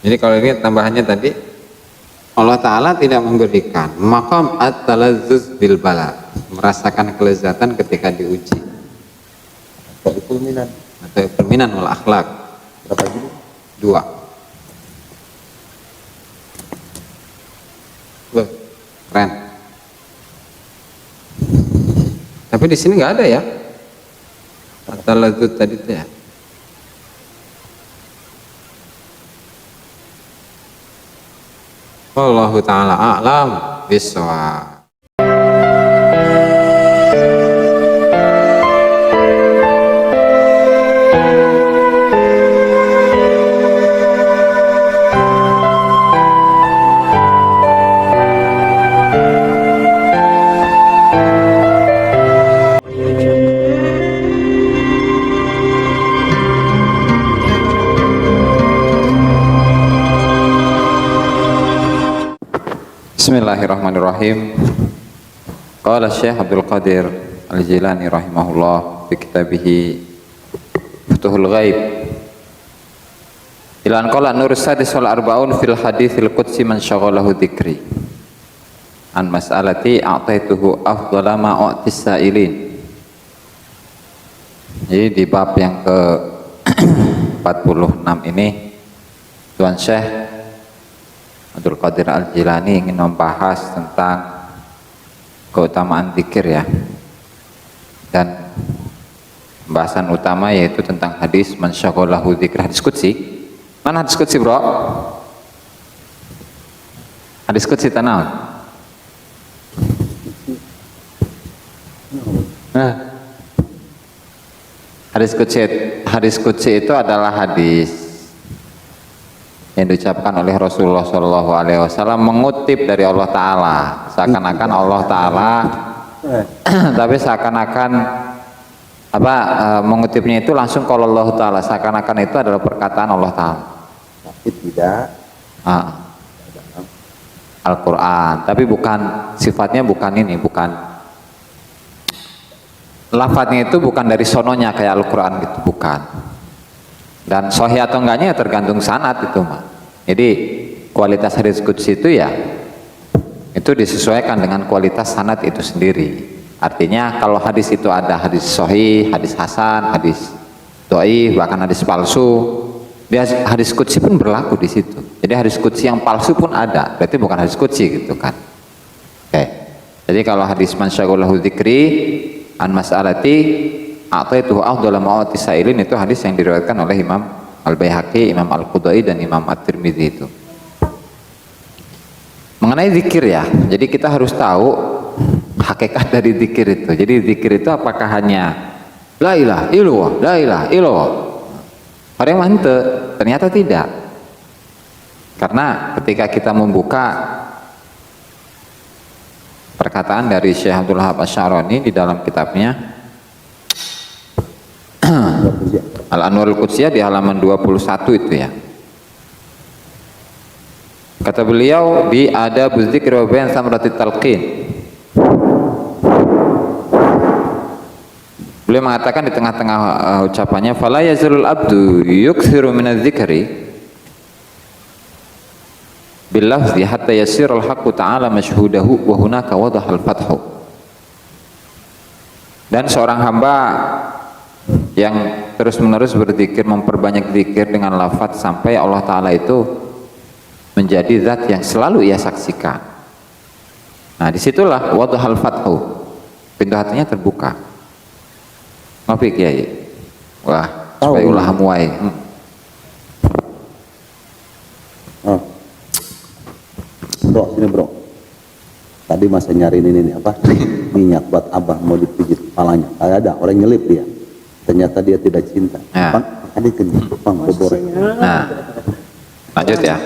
Jadi kalau ini tambahannya tadi, Allah Ta'ala tidak memberikan maqam at-talazzuz bil bala, merasakan kelezatan ketika diuji, atau perminan wal akhlak. Berapa gini? 2. Loh, keren. Tapi di sini nggak ada ya at-talazzuz tadi itu ya. Wallahu ta'ala a'lam bishawab. Bismillahirrahmanirrahim. Qala Syekh Abdul Qadir Al-Jilani rahimahullah fi kitabihi Futuhul Ghaib. Ilan qala nur sadis wal arba'un fil haditsil qudsi man syaghalahu dzikri. An mas'alati a'taituhu afdhala ma u'tis sa'ilin. Jadi di bab yang ke 46 ini Tuan Syekh Abdul Qadir Al-Jilani ingin membahas tentang keutamaan zikir ya, dan pembahasan utama yaitu tentang hadis man syaghalahu dzikr, hadis qudsi. Mana hadis qudsi, bro? Hadis qudsi tanah. Hadis qudsi itu adalah hadis yang diucapkan oleh Rasulullah SAW mengutip dari Allah Ta'ala, seakan-akan Allah Ta'ala tapi seakan-akan mengutipnya itu langsung kalau Allah Ta'ala, seakan-akan itu adalah perkataan Allah Ta'ala, Tapi tidak Al-Quran, tapi bukan sifatnya, bukan ini, bukan lafadznya itu bukan dari sononya kayak Al-Quran gitu, bukan. Dan sahih atau enggaknya tergantung sanad itu mah. Jadi kualitas hadis qudsi itu ya itu disesuaikan dengan kualitas sanad itu sendiri. Artinya kalau hadis itu ada hadis sahih, hadis hasan, hadis dhaif, bahkan hadis palsu, hadis qudsi pun berlaku di situ. Jadi hadis qudsi yang palsu pun ada, berarti bukan hadis qudsi gitu kan. Oke. Jadi kalau hadis man syaghalahu dzikri an mas'alati a'taituhu afdhala ma'ati sa'ilin, itu hadis yang diriwayatkan oleh Imam Al-Baihaqi, Imam Al-Qudai dan Imam At-Tirmidzi itu. Mengenai zikir ya, jadi kita harus tahu hakikat dari zikir itu. Jadi zikir itu apakah hanya la ilaha illallah, la ilaha illallah? Orang yang mantep, ternyata tidak. Karena ketika kita membuka perkataan dari Syekh Abdul Wahab Asy-Sya'rani di dalam kitabnya Al-Anwarul Qudsiyah di halaman 21 itu ya. Kata beliau di Adabuz Dzikri wa Bayan Samratit Talqin, beliau mengatakan di tengah-tengah ucapannya, fala yazalul abdu yukthiru minadz dzikri bil lafzi hatta yasirul haqqu ta'ala mashhudahu wa hunaka wadahal fathu. Dan seorang hamba yang terus-menerus berzikir, memperbanyak zikir dengan lafaz sampai Allah Ta'ala itu menjadi zat yang selalu ia saksikan. Nah disitulah wadahal fathu, pintu hatinya terbuka. Ngopi Kiai. Wah, supaya ulah hamuai. Bro, sini bro. Tadi masa nyari ini nih apa? Minyak buat abah mau dipijit kepalanya. Ada orang nyelip dia. Ternyata dia tidak cinta. Ya. Bang, tadi kenyang, bang, boborek. Nah, lanjut ya.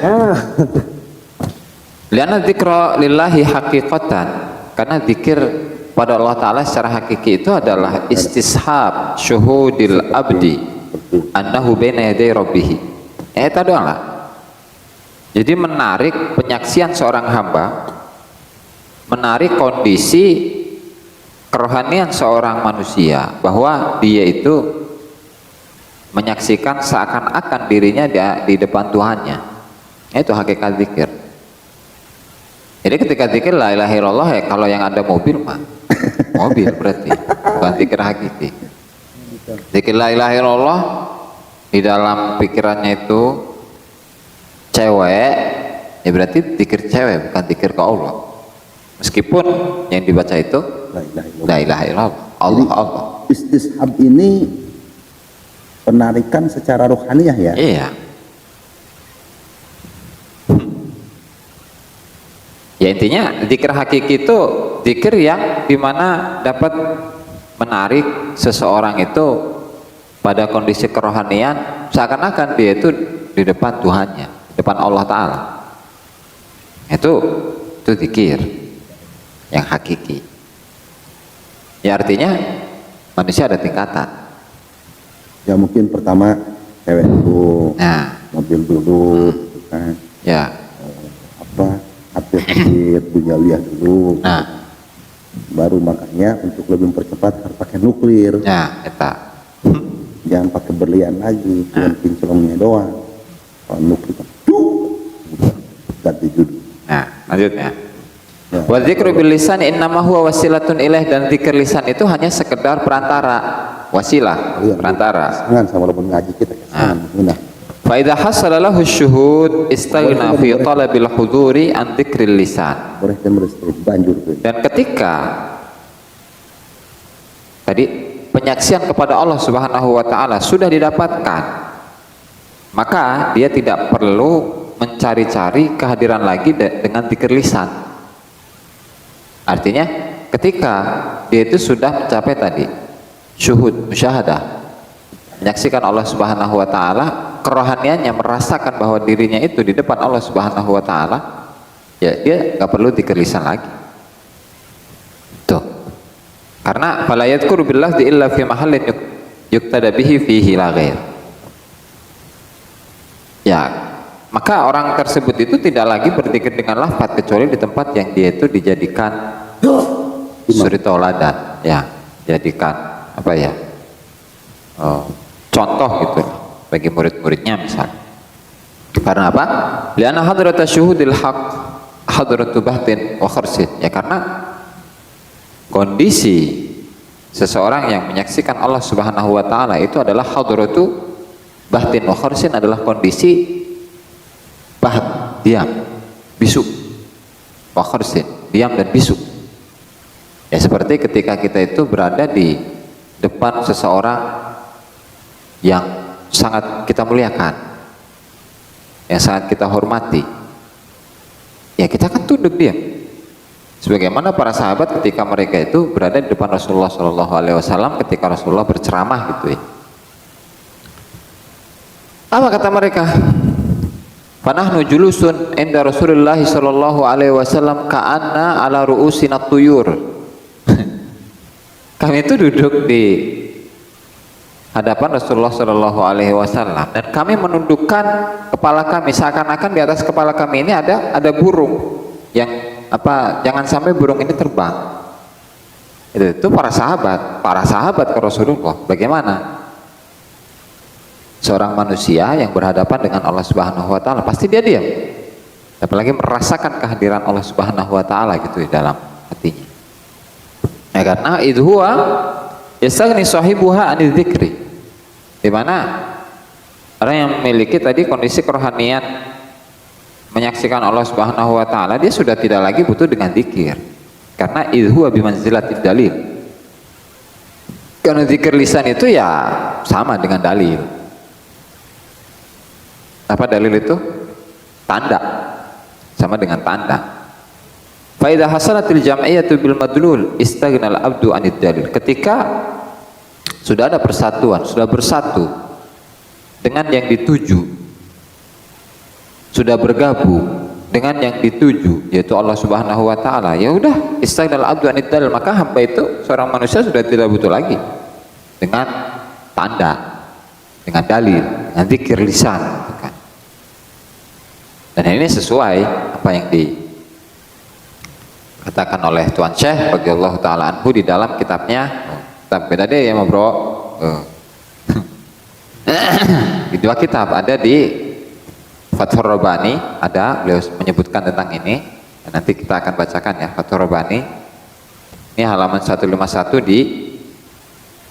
Lianna dzikra lillahi haqiqatan, karena zikir pada Allah Ta'ala secara hakiki itu adalah istishab syuhudil abdi annahu baina yaday rabbih. Itu doang lah. Jadi menarik penyaksian seorang hamba, menarik kondisi kerohanian seorang manusia, bahwa dia itu menyaksikan seakan-akan dirinya di depan Tuhannya. Itu hakikat zikir. Jadi ketika zikir la ilaha illallah ya, kalau yang ada mobil mah mobil berarti bukan zikir hakiki. Zikir la ilaha illallah di dalam pikirannya itu cewek, ya berarti zikir cewek, bukan zikir ke Allah. Meskipun yang dibaca itu la ilaha illallah, Allah Allah. Istishab ini penarikan secara rohaniah ya. Iya. Ya intinya zikir hakiki itu zikir yang dimana dapat menarik seseorang itu pada kondisi kerohanian seakan-akan dia itu di depan Tuhannya, di depan Allah Ta'ala. Itu zikir yang hakiki. Ya artinya manusia ada tingkatan. Ya mungkin pertama cewek dulu, Nah, mobil dulu, gitu kan. ya. Hati-hati duniawiah dulu. Nah, Baru makanya untuk lebih mempercepat harus pakai nuklir. ya, eta. Jangan pakai berlian lagi, cuma kinclongnya doang. Kalau nuklir kan, udah ganti judul. Nah, lanjutnya. Ya. Wa dzikru bil lisan innama huwa wasilatun ilaih, dan zikir lisan itu hanya sekedar perantara, wasilah, Iya, perantara. Jangan sama walaupun ngaji kita kesan. Nah. Fa idza hasala lahu syuhud istaghna fi talabil huduri an dzikril lisan. Boleh dan merestui banjur tuh. Dan ketika tadi penyaksian kepada Allah Subhanahu wa taala sudah didapatkan, maka dia tidak perlu mencari-cari kehadiran lagi dengan zikir lisan. Artinya ketika dia itu sudah mencapai tadi syuhud, musyahadah, menyaksikan Allah Subhanahu wa taala, kerohaniannya merasakan bahwa dirinya itu di depan Allah Subhanahu wa taala, ya dia nggak perlu zikir lisan lagi. Tuh. Karena fala yadhkuru billah illa fi mahallin yuqtada bihi fihi la ghair. Ya, maka orang tersebut itu tidak lagi berzikir dengan lafaz kecuali di tempat yang dia itu dijadikan suri tauladan, ya, jadikan apa ya? Contoh gitu bagi murid-muridnya misal. Karena apa? Li'anna hadrata syuhudil haq hadratu bahtin wa kharsin. Ya karena kondisi seseorang yang menyaksikan Allah Subhanahu wa taala itu adalah hadratu bahtin wa kharsin, adalah kondisi baht, diam, bisu. Wa kharsin, diam dan bisu. Ya seperti ketika kita itu berada di depan seseorang yang sangat kita muliakan, yang sangat kita hormati, ya kita akan tunduk diam. Sebagaimana para sahabat ketika mereka itu berada di depan Rasulullah SAW ketika Rasulullah berceramah gitu ya. Apa kata mereka? Fanahnu julusun inda Rasulullah SAW ka'anna ala ru'usina tuyur. Kami itu duduk di hadapan Rasulullah SAW dan kami menundukkan kepala kami seakan-akan di atas kepala kami ini ada burung yang jangan sampai burung ini terbang. Itu para sahabat ke Rasulullah. Bagaimana seorang manusia yang berhadapan dengan Allah Subhanahu wa taala, pasti dia diam. Apalagi merasakan kehadiran Allah Subhanahu wa taala gitu di dalam hatinya. Ya, karena idhuwa yastaghni sahibuha anil dzikri. Di mana orang yang memiliki tadi kondisi kerohanian, menyaksikan Allah Subhanahu wa taala, dia sudah tidak lagi butuh dengan zikir. Karena idhuwa bimanzilatid dalil. Karena zikir lisan itu ya sama dengan dalil. Apa dalil itu? Tanda. Sama dengan tanda. Fa idza hasalatil jam'iyatu bil madlul istaghnal abdu anid dalil. Ketika sudah ada persatuan, sudah bersatu dengan yang dituju, sudah bergabung dengan yang dituju yaitu Allah Subhanahu wa taala, ya udah istaghnal abdu anid dalil, maka hamba itu seorang manusia sudah tidak butuh lagi dengan tanda, dengan dalil, dengan zikir lisan gitu kan. Dan ini sesuai apa yang dikatakan oleh Tuan Syekh radhiyallahu taala anhu di dalam kitabnya, kitab beda deh ya bro. Di dua kitab, ada di Fathur Rabbani, ada beliau menyebutkan tentang ini. Nanti kita akan bacakan ya Fathur Rabbani. Ini halaman 151 di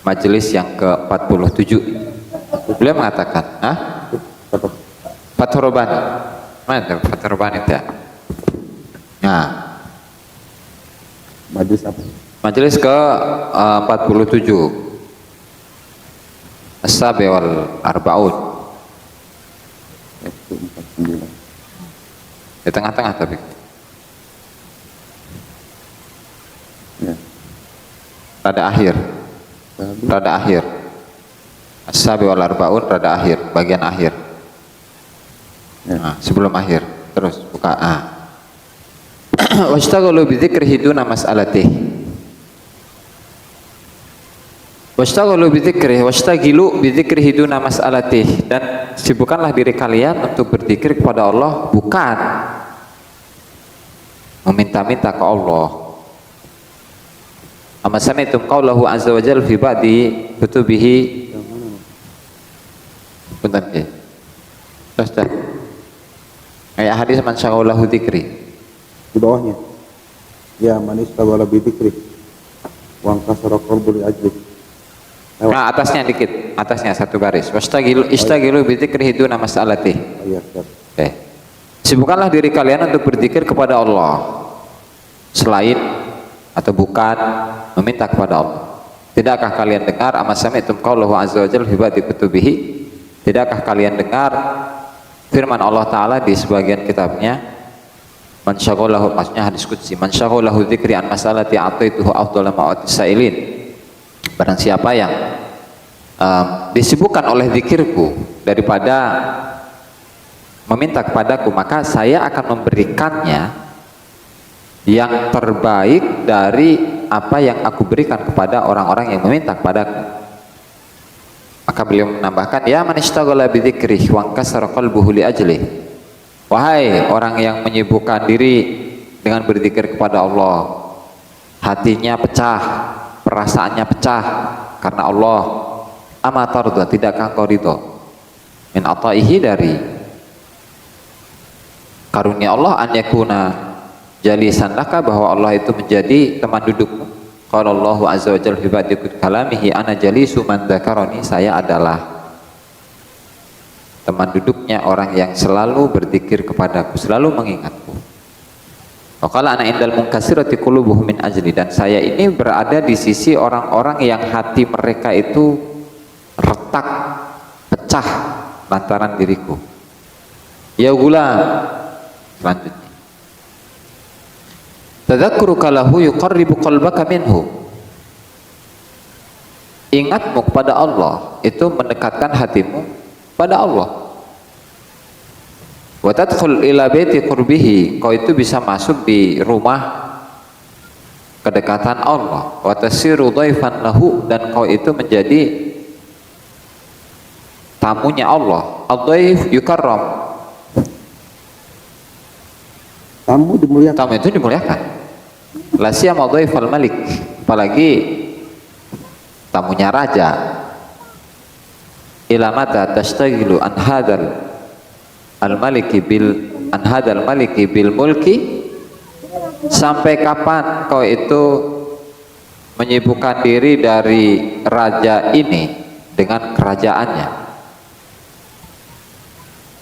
majelis yang ke-47. Beliau mengatakan, Fathur Rabbani. Mana Fathur Rabbani itu ya? Nah, Majelis apa? majelis ke-47. As-Sabi wal Arba'ud. Di tengah-tengah tapi ya. Rada akhir As-Sabi wal Arba'un, rada akhir, bagian akhir ya. Nah, sebelum akhir terus buka washtaghalu bi dzikrihi duna mas'alatih. Washtaghalu bi dzikrihi washtaghilu bi dzikrihi duna mas'alatih. Dan sibukkanlah diri kalian untuk berzikir kepada Allah, bukan meminta-minta ke Allah. Amma sami'tum qaulahu azza wa jalla fi ba'di kutubihi. Punten nggih. Terus ayat hadis man syaghalahu dzikri. Di bawahnya. Ya manis tawala bi dzikri. Wa kasara qalbu li ajli. Nah, atasnya dikit, atasnya satu baris. Istaghilu bi dzikrihi duna mas'alatih. Iya, siap. Oke. Sibukkanlah diri kalian untuk berzikir kepada Allah selain atau bukan meminta kepada Allah. Tidakkah kalian dengar amma sami'tum qaulahu azza wa jalla fi ba'di kutubihi? Tidakkah kalian dengar firman Allah taala di sebagian kitabnya? Man syaghalahu, maksudnya hadis qudsi, man syaghalahu dzikri an masalati ataituhu afdhala ma'atis sailin. Barang siapa yang disibukkan oleh zikirku daripada meminta kepadaku, maka saya akan memberikannya yang terbaik dari apa yang aku berikan kepada orang-orang yang meminta kepadaku. Maka beliau menambahkan, ya man ishtaghala bi dzikrih wa kasara qalbuhu li ajlih. Wahai orang yang menyibukkan diri dengan berzikir kepada Allah, hatinya pecah, perasaannya pecah karena Allah, amatarda, tidakkah engkau ridho min ataihi, dari karunia Allah, an yakuna jalisan laka, bahwa Allah itu menjadi teman dudukmu. Qala Allahu azza wa jalla fi ba'di kalamihi ana jalisu man dzakarani, saya adalah teman duduknya orang yang selalu berzikir kepadaku, selalu mengingatku. Waqala ana indal munkasirati qulubuhum min ajli, dan saya ini berada di sisi orang-orang yang hati mereka itu retak, pecah lantaran diriku. Ya gulam, selanjutnya. Tadzakuruka lahu yuqarribu qalbaka minhu. Ingatmu kepada Allah itu mendekatkan hatimu pada Allah. Wa tadkhul ila baiti qurbihi, kau itu bisa masuk di rumah kedekatan Allah. Wa tasiru dhaifan lahu, dan kau itu menjadi tamunya Allah. Ad-dhaif yukarram, Tamu dimuliakan. tamu itu dimuliakan. La siyama dhaifal malik, apalagi tamunya raja. Ila mata tashtagilu an hadzal al-maliki bil mulki, sampai kapan kau itu menyibukkan diri dari raja ini dengan kerajaannya.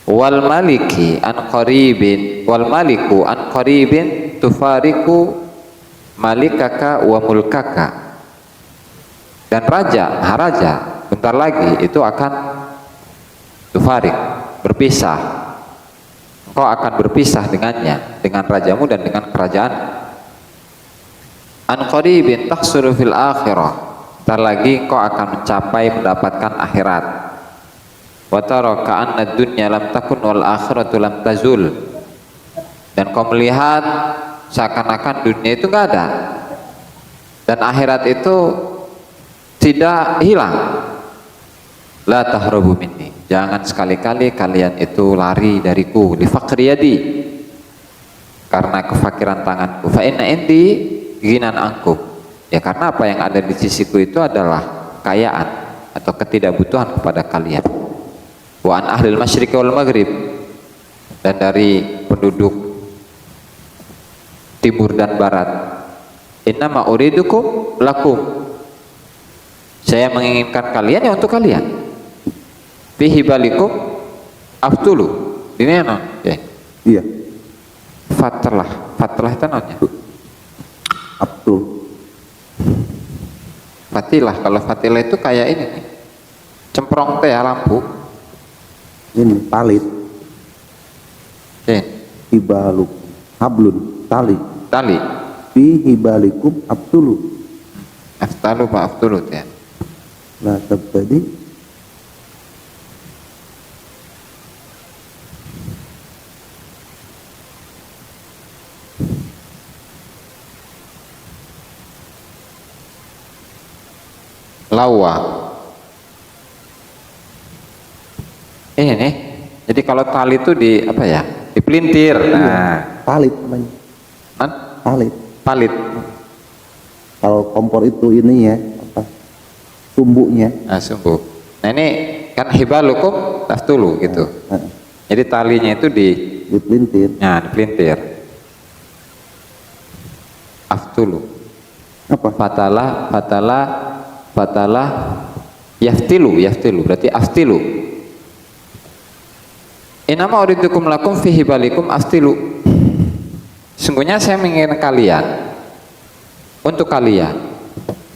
Wal maliki an qaribin, wal maliku an qaribin tufariku malikaka wa mulkaka, dan raja, maharaja bentar lagi itu akan tufarik, berpisah. Engkau akan berpisah dengannya, dengan rajamu dan dengan kerajaan. An qaribin tahsulu fil akhirah, bentar lagi engkau akan mencapai mendapatkan akhirat. Wa tara ka'anna dunya lam takun wal akhiratu lam tazul, dan kau melihat seakan-akan dunia itu enggak ada dan akhirat itu tidak hilang. La tahrabu minni, jangan sekali-kali kalian itu lari dariku. Li faqri yadi, karena kefakiran tanganku. Fa inna indi ghinan ankum, ya karena apa yang ada di sisiku itu adalah kekayaan atau ketidakbutuhan kepada kalian. Wa an ahlil masyriqi wal maghrib, dan dari penduduk timur dan barat. Innama uridukum lakum, saya menginginkan kalian ya untuk kalian. Fihi balikum aftulu, ini apa? Ya. Iya. Fatlah itu namanya. Abdul. Fatilah, kalau fatilah itu kayak ini nih, cemprong teh lampu. Ini palit. Oke. Hibaluk hablun, tali. Tali. Fi hibalikum abdulu. Aftalu pak aftulu ya. La tabtadi. Lawa. Ini nih. Jadi kalau tali itu di apa ya? Dipelintir. Nah, Palit namanya. kan? Palit. Palit. Kalau kompor itu ini ya, apa? Sumbunya. Nah, sumbu. Nah, ini kan hibalukum taftulu gitu. Jadi talinya itu Dipelintir. dipelintir. Aftulu. Apa? Fatala yaftilu berarti aftilu. Inama uridukum lakum fi hibalikum aftilu. Sungguhnya saya menginginkan kalian, untuk kalian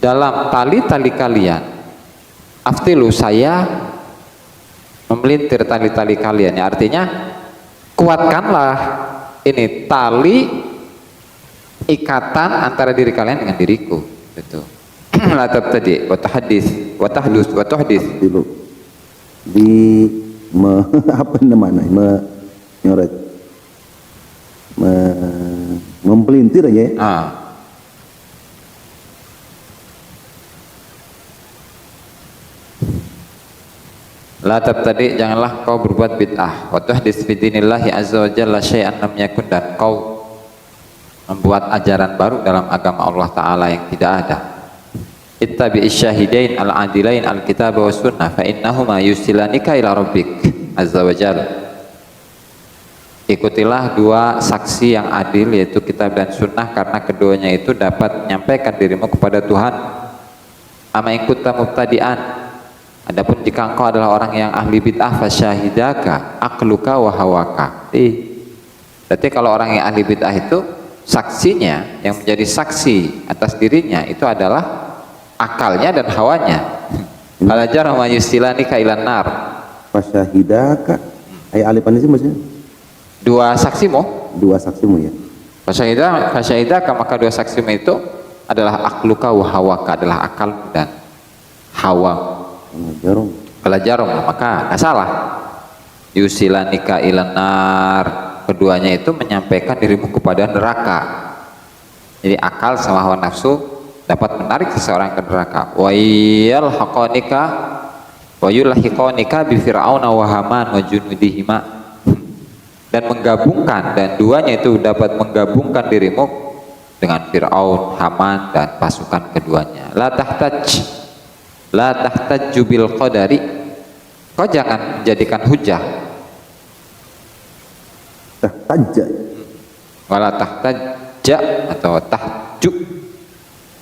dalam tali-tali kalian. Aftilu, saya memelintir tali-tali kalian, ya artinya kuatkanlah ini tali ikatan antara diri kalian dengan diriku, gitu. La tabtadi wa tahdits wa tahdits Dulu. Apa namanya? Menyoret. Mempelintir aja ya. La tabtadi, janganlah kau berbuat bid'ah. Wa tahdits fi dinillahi azza wa jalla syai'an lam yakun, dan kau membuat ajaran baru dalam agama Allah Ta'ala yang tidak ada. Ittabi'is syahidain al-adilain al-kitab wa sunnah fa innahuma yusilanika ila rabbik azza wa jalla. Ikutilah dua saksi yang adil, yaitu kitab dan sunnah, karena keduanya itu dapat menyampaikan dirimu kepada Tuhan. Ama in kunta mubtadi'an, adapun jika engkau adalah orang yang ahli bid'ah, fasyahidaka aqluka wa hawaka. Berarti kalau orang yang ahli bid'ah itu saksinya, yang menjadi saksi atas dirinya itu adalah akalnya dan hawanya. Fala jarama yusilani ka ilan nar. Fasyahidaka. Ayat alifan ini maksudnya Dua saksimu, dua saksimu ya. fasyahidaka, maka dua saksimu itu adalah akluka wa hawaka, adalah akal dan hawa. Jarum. Fala jarama, maka nggak salah. Yusilani ka ilan nar, keduanya itu menyampaikan dirimu kepada neraka. Jadi akal sama hawa nafsu dapat menarik seseorang ke neraka. Wa yalhaqanika wa yulhiqanika bi fir'auna wa haman wa junudihima, dan menggabungkan, dan duanya itu dapat menggabungkan dirimu dengan Fir'aun, Haman dan pasukan keduanya. La tahtaj bil qadari, kau jangan menjadikan hujah. Tahtajja. Wala tahtajja atau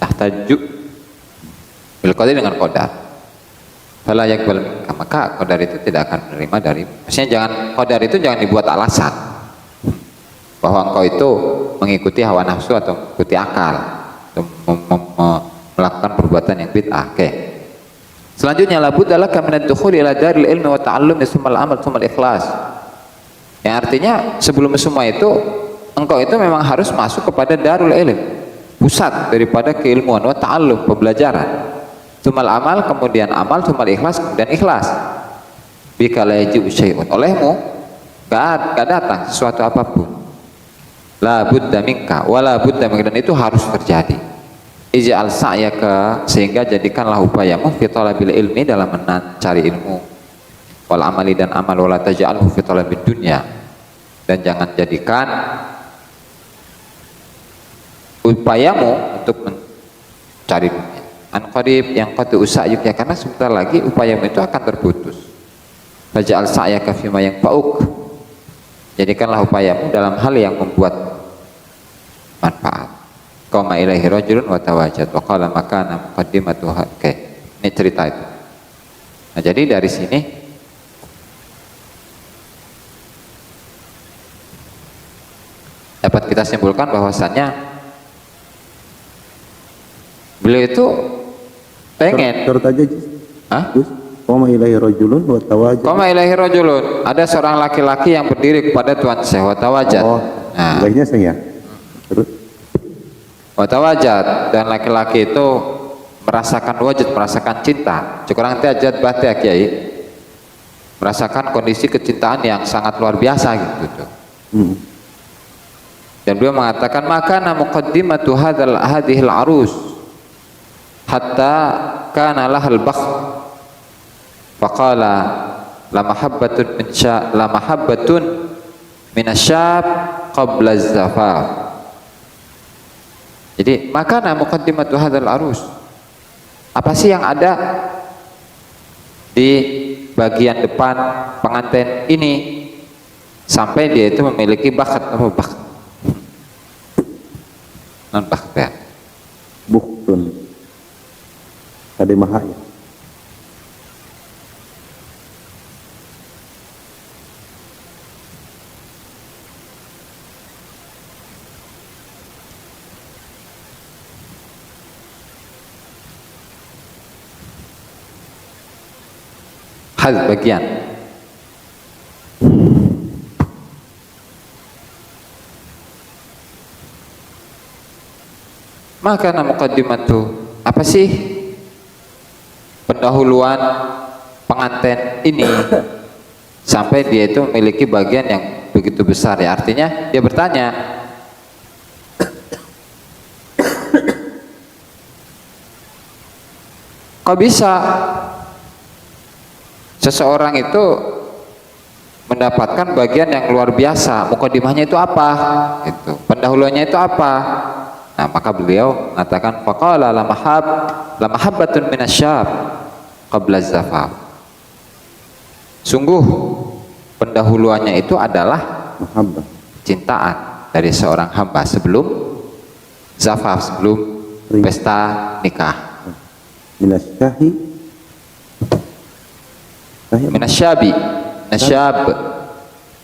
tahtaju bil qadari, dengan qadar. Fala yakbal minka, maka qadar itu tidak akan menerima dari, maksudnya jangan, qadar itu jangan dibuat alasan bahwa engkau itu mengikuti hawa nafsu atau mengikuti akal atau melakukan perbuatan yang bid'ah. Oke. Selanjutnya, la budda laka min ad-dukhul ila daril ilmi wa ta'allum tsumma al-amal tsumma al-ikhlas. Yang artinya sebelum semua itu engkau itu memang harus masuk kepada darul ilm, pusat daripada keilmuan, wa ta'allum, pembelajaran. Tsumma al-amal, kemudian amal, tsumma al-ikhlas, kemudian ikhlas. Bika la yajibu syai'un, olehmu gak datang sesuatu apapun. La budda minka wa la budda minka, dan itu harus terjadi. Ij'al sa'yaka, sehingga jadikanlah upayamu fi talabil ilmi, dalam mencari ilmu, wal amali, dan amal, wala taj'alhu fi talabid dunya, dan jangan jadikan upayamu untuk mencari dunia. An qarib yang qad usa'yuk, ya, karena sebentar lagi upayamu itu akan terputus. Faj'al sa'yaka fima yang fa'uk, jadikanlah upayamu dalam hal yang membuat manfaat. Qama ilaihi rajulun wa tawajjad wa qala makana muqaddimatuha. Oke, ini cerita itu. Nah, jadi dari sini dapat kita simpulkan bahwasannya beliau itu pengen. Turut aja. Hah? Terus qama ilaihi rajulun wa tawajjad. Qama ilaihi rajulun, ada seorang laki-laki yang berdiri kepada Tuhan Syekh wa tawajjad. Oh, nah, baiknya saya. Terus watawajat, dan laki-laki itu merasakan wajud, merasakan cinta. Cukurang tajat batia kiai, merasakan kondisi kecintaan yang sangat luar biasa gitu. Dan beliau mengatakan, maka muqaddimatu hadhil arus hatta kana lahal bakh, faqala la mahabbatun minasyab qabla zafaf. Jadi maka muqaddimatu hadzal arus, apa sih yang ada di bagian depan pengantin ini sampai dia itu memiliki bakat, apa bakat? Non bakat ya. Buktun. Kade mahaya. Hal bagian. Maka muqaddimatu, apa sih pendahuluan pengantin ini sampai dia itu memiliki bagian yang begitu besar, ya. Artinya dia bertanya, kok bisa seseorang itu mendapatkan bagian yang luar biasa? Muqaddimahnya itu apa? Itu pendahuluannya itu apa? Nah, maka beliau mengatakan, faqala la mahabbatun minasyab qabla zafaf. Sungguh pendahuluannya itu adalah Mahabbah. cintaan dari seorang hamba sebelum zafaf, sebelum pesta nikah. Minasyahi. Minasyabi, nasyab.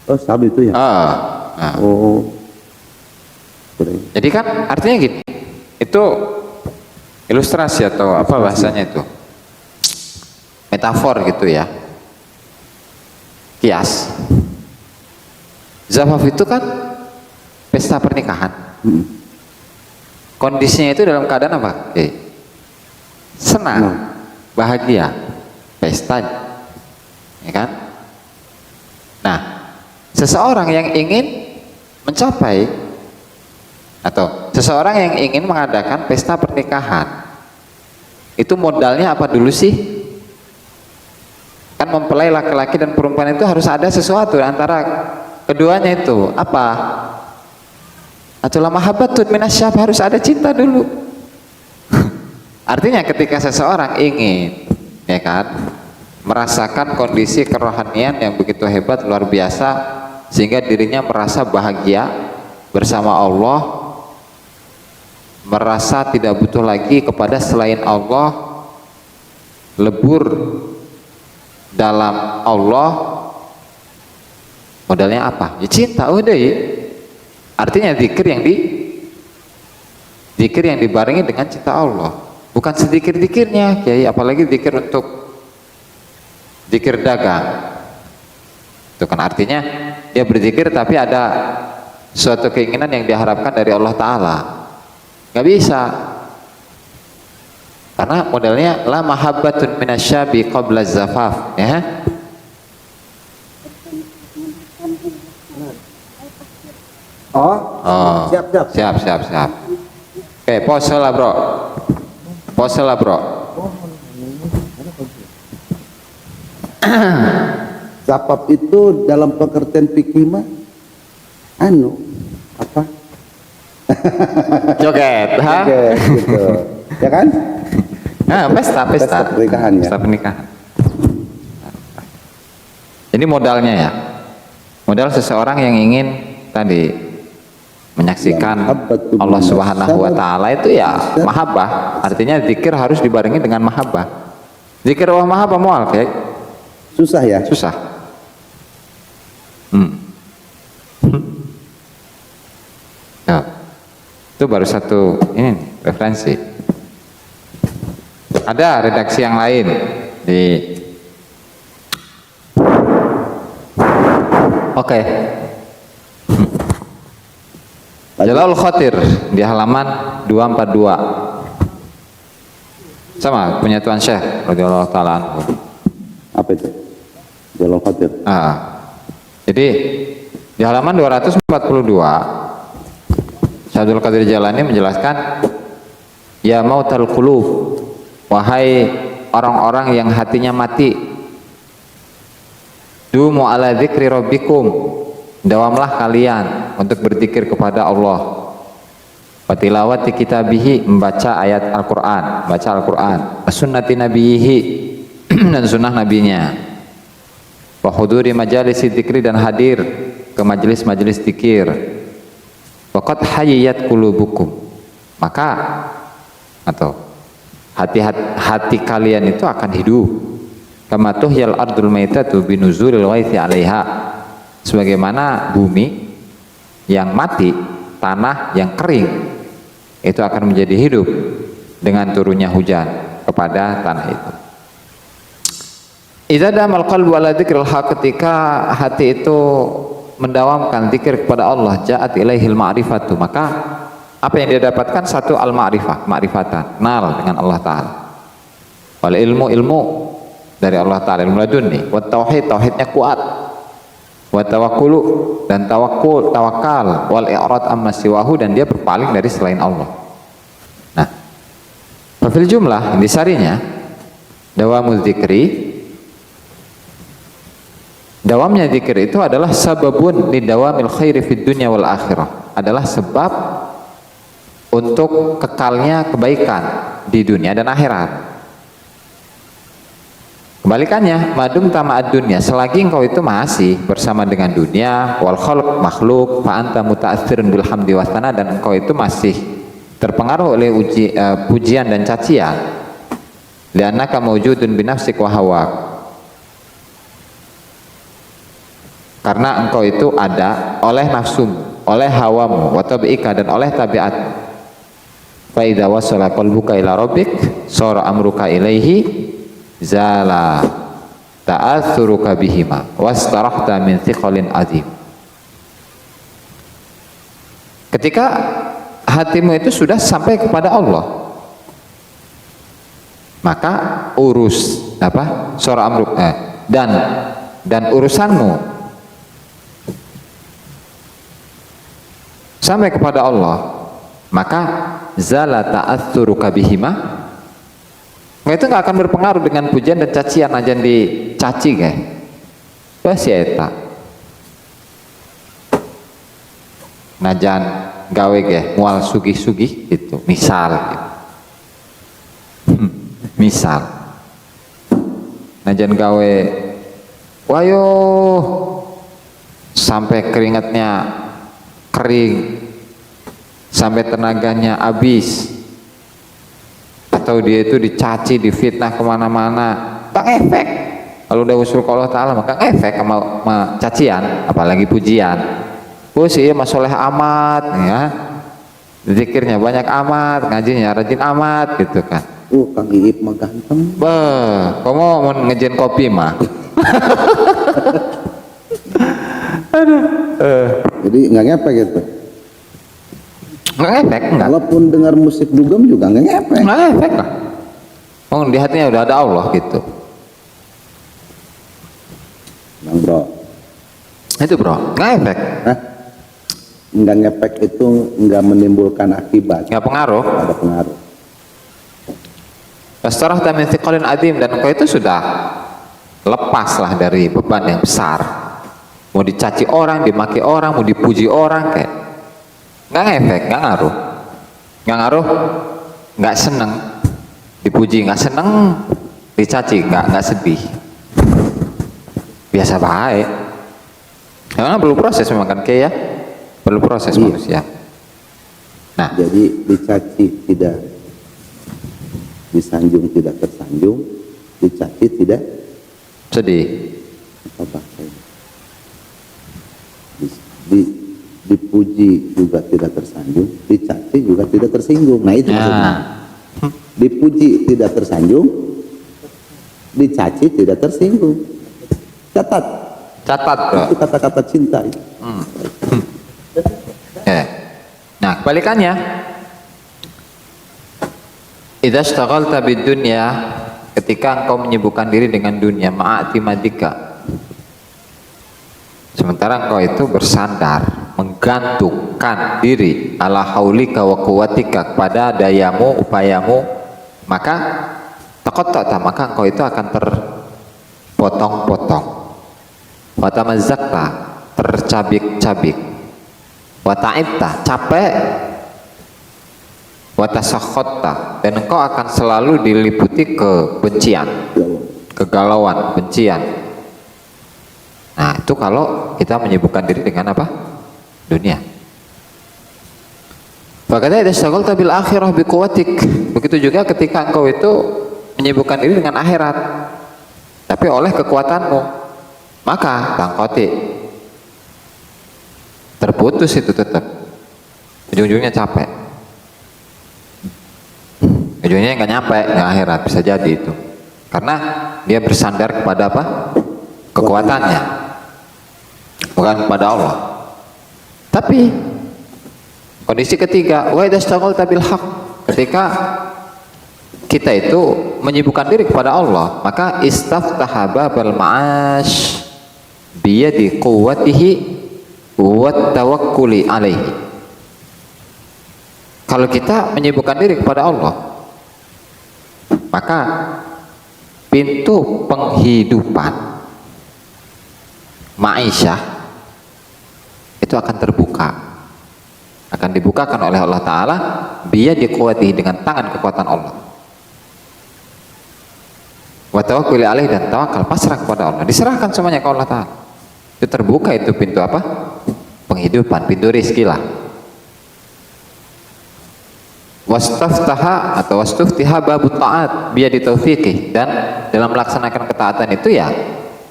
Oh, sabi itu ya. Nah. Oh. Jadi kan artinya gitu. Itu ilustrasi atau apa bahasanya itu? Metafor gitu ya. Kias. Zafaf itu kan pesta pernikahan. Kondisinya itu dalam keadaan apa? Senang, bahagia, pesta, ya kan? Nah, seseorang yang ingin mencapai atau seseorang yang ingin mengadakan pesta pernikahan, itu modalnya apa dulu sih? Kan mempelai laki-laki dan perempuan itu harus ada sesuatu antara keduanya itu apa? Atulah mahabbatun minasyab, harus ada cinta dulu. Artinya ketika seseorang ingin, ya kan, merasakan kondisi kerohanian yang begitu hebat, luar biasa, sehingga dirinya merasa bahagia bersama Allah, merasa tidak butuh lagi kepada selain Allah, lebur dalam Allah, modalnya apa? Ya cinta, udah ya. Artinya zikir yang dibarengi dengan cinta Allah, bukan sedikir-dikirnya, Kiai, apalagi zikir untuk zikir dagang. Itu kan artinya dia berzikir tapi ada suatu keinginan yang diharapkan dari Allah Ta'ala. Nggak bisa, karena modelnya la mahabbatun minasyabi qabla zafaf, ya. Oh, siap. Oke, pose lah bro. Zafaf itu dalam pengertian fikih mah apa? Joget, ha? Oke, gitu. Ya kan? Nah, pesta pernikahan ya. Pesta pernikahan. Ini modalnya ya. Modal seseorang yang ingin tadi menyaksikan Allah Subhanahu wa Ta'ala itu ya mahabbah. Artinya zikir harus dibarengi dengan mahabbah. Zikir wa mahabbah mual, kayak susah ya? Susah. Ya. Itu baru satu ini referensi. Ada redaksi yang lain di Oke. Jalalul Khatir di halaman 242. Sama punya Tuan Syekh radhiyallahu taala anhu. Apa itu? Jalalul Khatir. Jadi di halaman 242 Syekh Abdul Qadir Jalani menjelaskan, ya mautal qulub, wahai orang-orang yang hatinya mati, dumu ala dzikri rabbikum, dawamlah kalian untuk berzikir kepada Allah, wa tilawati kitabihi, membaca ayat Al-Quran, baca Al-Quran, sunnati nabiyihi, dan sunnah nabinya, wa huduri majalisi dzikri, dan hadir ke majelis-majelis zikir, waqad hayyat qulubukum, maka atau hati kalian itu akan hidup, kama tuhyal ardul maitatu binuzulil ghaithi 'alaiha, sebagaimana bumi yang mati, tanah yang kering itu akan menjadi hidup dengan turunnya hujan kepada tanah itu. Idza damal qalbu ala dzikril haq, ketika hati itu mendawamkan zikir kepada Allah, ja'at ilaihil ma'rifatu, maka apa yang dia dapatkan? Satu, al-ma'rifah, ma'rifatan, kenal dengan Allah Ta'ala, wal ilmu dari Allah Ta'ala, ilmu ladunni, wa tauhid, tauhidnya kuat, wa tawakkulu, dan tawakal, wal i'rad amma siwahu, dan dia berpaling dari selain Allah. Nah, fil jumlah, disarinya dawamul dzikri, dawamnya zikir itu adalah sababun lidawamil khairi fid dunya wal akhirah, adalah sebab untuk kekalnya kebaikan di dunia dan akhirat. Kebalikannya, madum tama'ad dunya, selagi engkau itu masih bersama dengan dunia, wal khalq, makhluk, fa anta muta'athirun bil hamdi wa thana, dan engkau itu masih terpengaruh oleh pujian dan cacian, li'annaka mawjudun binafsik wa hawak, karena engkau itu ada oleh nafsu, oleh hawamu, wa tabi'ika, dan oleh tabiat. Fa idza wasala qalbuka ila rabbik sara amruka ilaihi zala ta'athuruka bihima wastarahta min thiqalin azim. Ketika hatimu itu sudah sampai kepada Allah, maka urus apa? Sara amruk dan urusanmu sampai kepada Allah, maka zala ta'atsuruka bihima, itu nggak akan berpengaruh dengan pujian dan cacian. Ajan dicaci kayak pasti eta najan gawe kayak mual sugih-sugih gitu, misal gitu. Misal najan gawe wayo sampai keringatnya kering, sampai tenaganya habis, atau dia itu dicaci, difitnah kemana-mana, tak efek. Kalau udah usul ke Allah Ta'ala maka efek sama cacian, apalagi pujian. Sih mas soleh amat ya, zikirnya banyak amat, ngajinya rajin amat gitu kan. Kang Iip mah ganteng. Kamu mau ngejen kopi mah. Aduh. Jadi nggak ngepek gitu. Nggak efek, enggak. Walaupun dengar musik dugem juga nggak ngepek. Nggak efek lah. Oh, di hatinya udah ada Allah gitu. Bang Bro. Itu bro, nggak efek. Hah? Nggak ngepek itu nggak menimbulkan akibat. Nggak pengaruh. Nggak ada pengaruh. Wastarahta min thiqalin azim, dan engkau itu sudah lepas lah dari beban yang besar. Mau dicaci orang, dimaki orang, mau dipuji orang, kayak nggak efek, nggak ngaruh, nggak seneng dipuji, nggak seneng dicaci, nggak sedih, biasa baik. Karena perlu proses memang kan kayak ya, perlu proses manusia. Nah, jadi dicaci tidak disanjung, tidak tersanjung, dicaci tidak sedih. apa dipuji juga tidak tersanjung, dicaci juga tidak tersinggung. Nah itu maksudnya. Dipuji tidak tersanjung, dicaci tidak tersinggung. Catat Bro. itu kata-kata cinta itu. Nah, kebalikannya, idza ishtaghalta bid dunya, ketika engkau menyibukkan diri dengan dunia, ma'atimadika, sementara engkau itu bersandar, menggantungkan diri ala haulika wa quwwatika, kepada dayamu, upayamu, maka taqatta'ta, maka engkau itu akan terpotong-potong, wa tamazzaqta, tercabik-cabik, wa ta'ibta, capek, wa tasakhatta, dan engkau akan selalu diliputi kebencian, kegalauan, bencian. Nah, itu kalau kita menyibukkan diri dengan apa? Dunia. Fakata idza ishtaghalta bil akhirah bi quwwatik. Begitu juga ketika engkau itu menyibukkan diri dengan akhirat, tapi oleh kekuatanmu, maka tangkoti, terputus itu tetap. Ujung-ujungnya capek. Ujungnya nggak nyampe ke akhirat, bisa jadi itu. Karena dia bersandar kepada apa? Kekuatannya, bukan kepada Allah. Tapi kondisi ketiga, wa idza ishtaghalta bil haqq, ketika kita itu menyibukkan diri kepada Allah, maka istaftaha babal ma'ash biyadi quwwatihi wa tawakkuli alaihi. Kalau kita menyibukkan diri kepada Allah, maka pintu penghidupan ma'isyah itu akan terbuka, akan dibukakan oleh Allah Ta'ala biyadi quwwatihi, dengan tangan kekuatan Allah, wa tawakkuli alaihi, dan tawakal, pasrah kepada Allah, diserahkan semuanya ke Allah Ta'ala. Itu terbuka itu pintu apa? Penghidupan, pintu rizki lah. Wastaftaha atau wastuftiha babut ta'at biyadi taufiqih, dan dalam melaksanakan ketaatan itu ya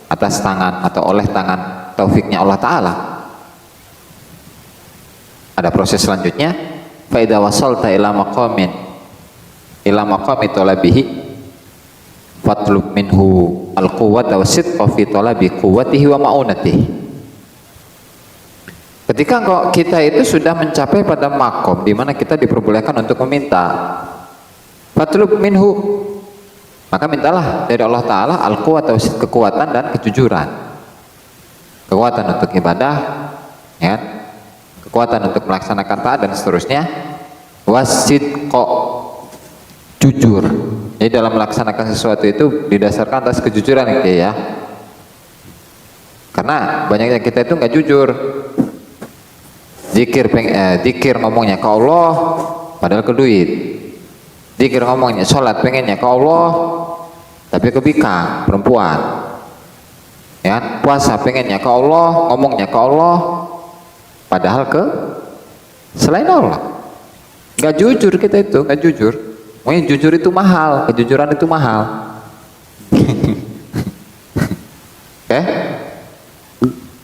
atas tangan atau oleh tangan taufiknya Allah Ta'ala. Ada proses selanjutnya. Fa idza wasalta ila maqami talabihi fatlub minhu al-quwwata wa sidqa fi talabi quwwatihi wa ma'unatihi. Ketika kita itu sudah mencapai pada makom di mana kita diperbolehkan untuk meminta, fatlub minhu, maka mintalah dari Allah Ta'ala al-quwwata wa sidqa, kekuatan dan kejujuran, kekuatan untuk ibadah, ya, kekuatan untuk melaksanakan taat dan seterusnya, wasidqa, jujur. Jadi dalam melaksanakan sesuatu itu didasarkan atas kejujuran ya. Karena banyaknya kita itu nggak jujur. Zikir ngomongnya ke Allah padahal ke duit. Zikir ngomongnya sholat pengennya ke Allah tapi ke bika perempuan. Ya, puasa pengennya ke Allah, ngomongnya ke Allah padahal ke selain Allah. Nggak jujur kita itu, nggak jujur. Mungkin jujur itu mahal, kejujuran itu mahal. Oke?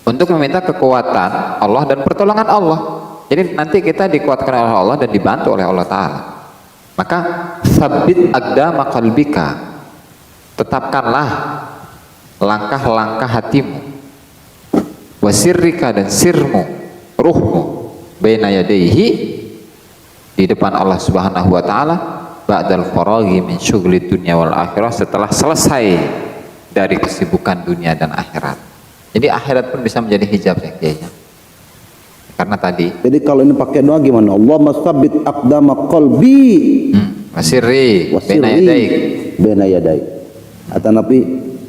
Untuk meminta kekuatan Allah dan pertolongan Allah. Jadi nanti kita dikuatkan oleh Allah dan dibantu oleh Allah Ta'ala. Maka sabit aqdama qalbika, tetapkanlah langkah-langkah hatimu, wasirrika, dan sirmu, ruhmu, baina yadaihi, di depan Allah Subhanahu wa Ta'ala, ba'dal faraghi min syughli dunya wal akhirah, setelah selesai dari kesibukan dunia dan akhirat. Jadi akhirat pun bisa menjadi hijab ya kayaknya. Karena tadi. Jadi kalau ini pakai doa gimana? Allahumma tsabbit aqdama qalbi wasirri baina yadaik. Atau nabi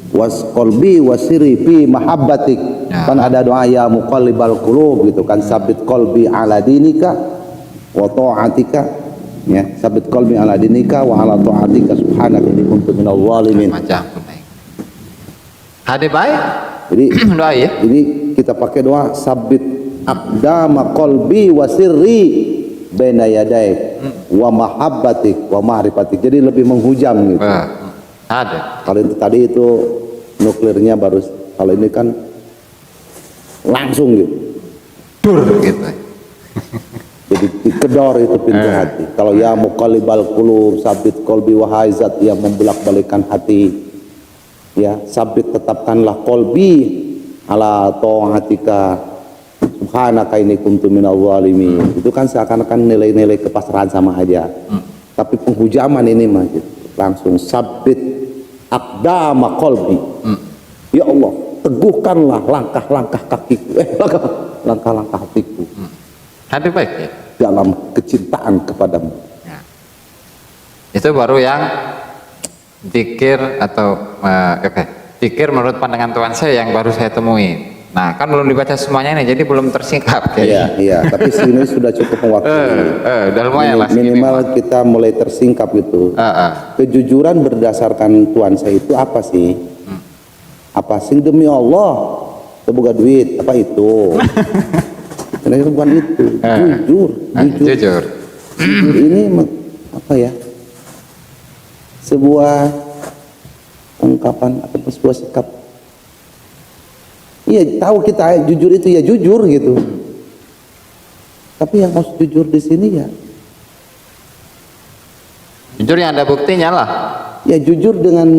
was qalbi wasirri fi mahabbatik. Ya. Kan ada doa ya muqallibal qulub gitu kan, sabit qalbi ala dinika wa ta'atika. Ya, sabit qalbi ala dinika wa ala ta'atika subhanaka inni kuntu minadh dhalimin. Macam Hadi baik. Jadi doa ya. Ini kita pakai doa sabit aqdama qalbi wa sirri baina yadaik wa mahabbatik wa ma'rifatik. Jadi lebih menghujam gitu. Ada. Kalau itu tadi itu nuklirnya baru, kalau ini kan langsung gitu. Dur gitu. Jadi dikedor itu pintu hati. Kalau ya muqallibal qulub sabit qalbi, wahai zat yang membolak-balikkan hati, ya sabit tetapkanlah qalbi ala ta'atika subhanaka inni kuntu minadh dhalimin. Itu kan seakan-akan nilai-nilai kepasrahan sama aja. Tapi penghujaman ini mah gitu. Langsung sabit aqdama qalbi. Ya Allah, teguhkanlah langkah-langkah kakiku, langkah-langkah hatiku. Hati baik ya. Dalam kecintaan kepadamu. Ya. Itu baru yang zikir atau zikir menurut pandangan Tuhan saya yang baru saya temui. Nah, kan belum dibaca semuanya nih, jadi belum tersingkap. Iya. Tapi sini sudah cukup mewakili. Udah lumayan lah. Minimal kita mulai tersingkap gitu. Kejujuran berdasarkan Tuhan saya itu apa sih? Apa sih demi Allah? Itu bukan duit, apa itu? Karena itu bukan itu. Jujur ini apa ya? Sebuah ungkapan atau sebuah sikap. Iya, tahu kita jujur itu ya jujur gitu. Tapi yang harus jujur di sini ya jujur yang ada buktinya lah. Ya jujur dengan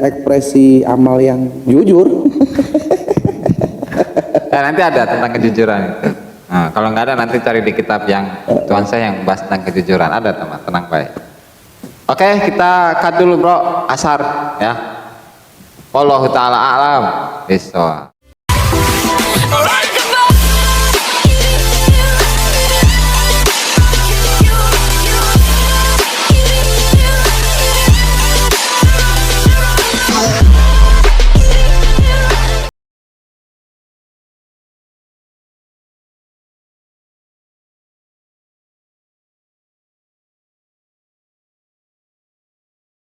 ekspresi amal yang jujur. Nanti ada tentang kejujuran itu. Nah, kalau nggak ada nanti cari di kitab yang Tuhan saya yang bahas tentang kejujuran. Ada teman, tenang baik. Oke, kita cut dulu bro, asar ya. Wallahu ta'ala a'lam. Bismillah.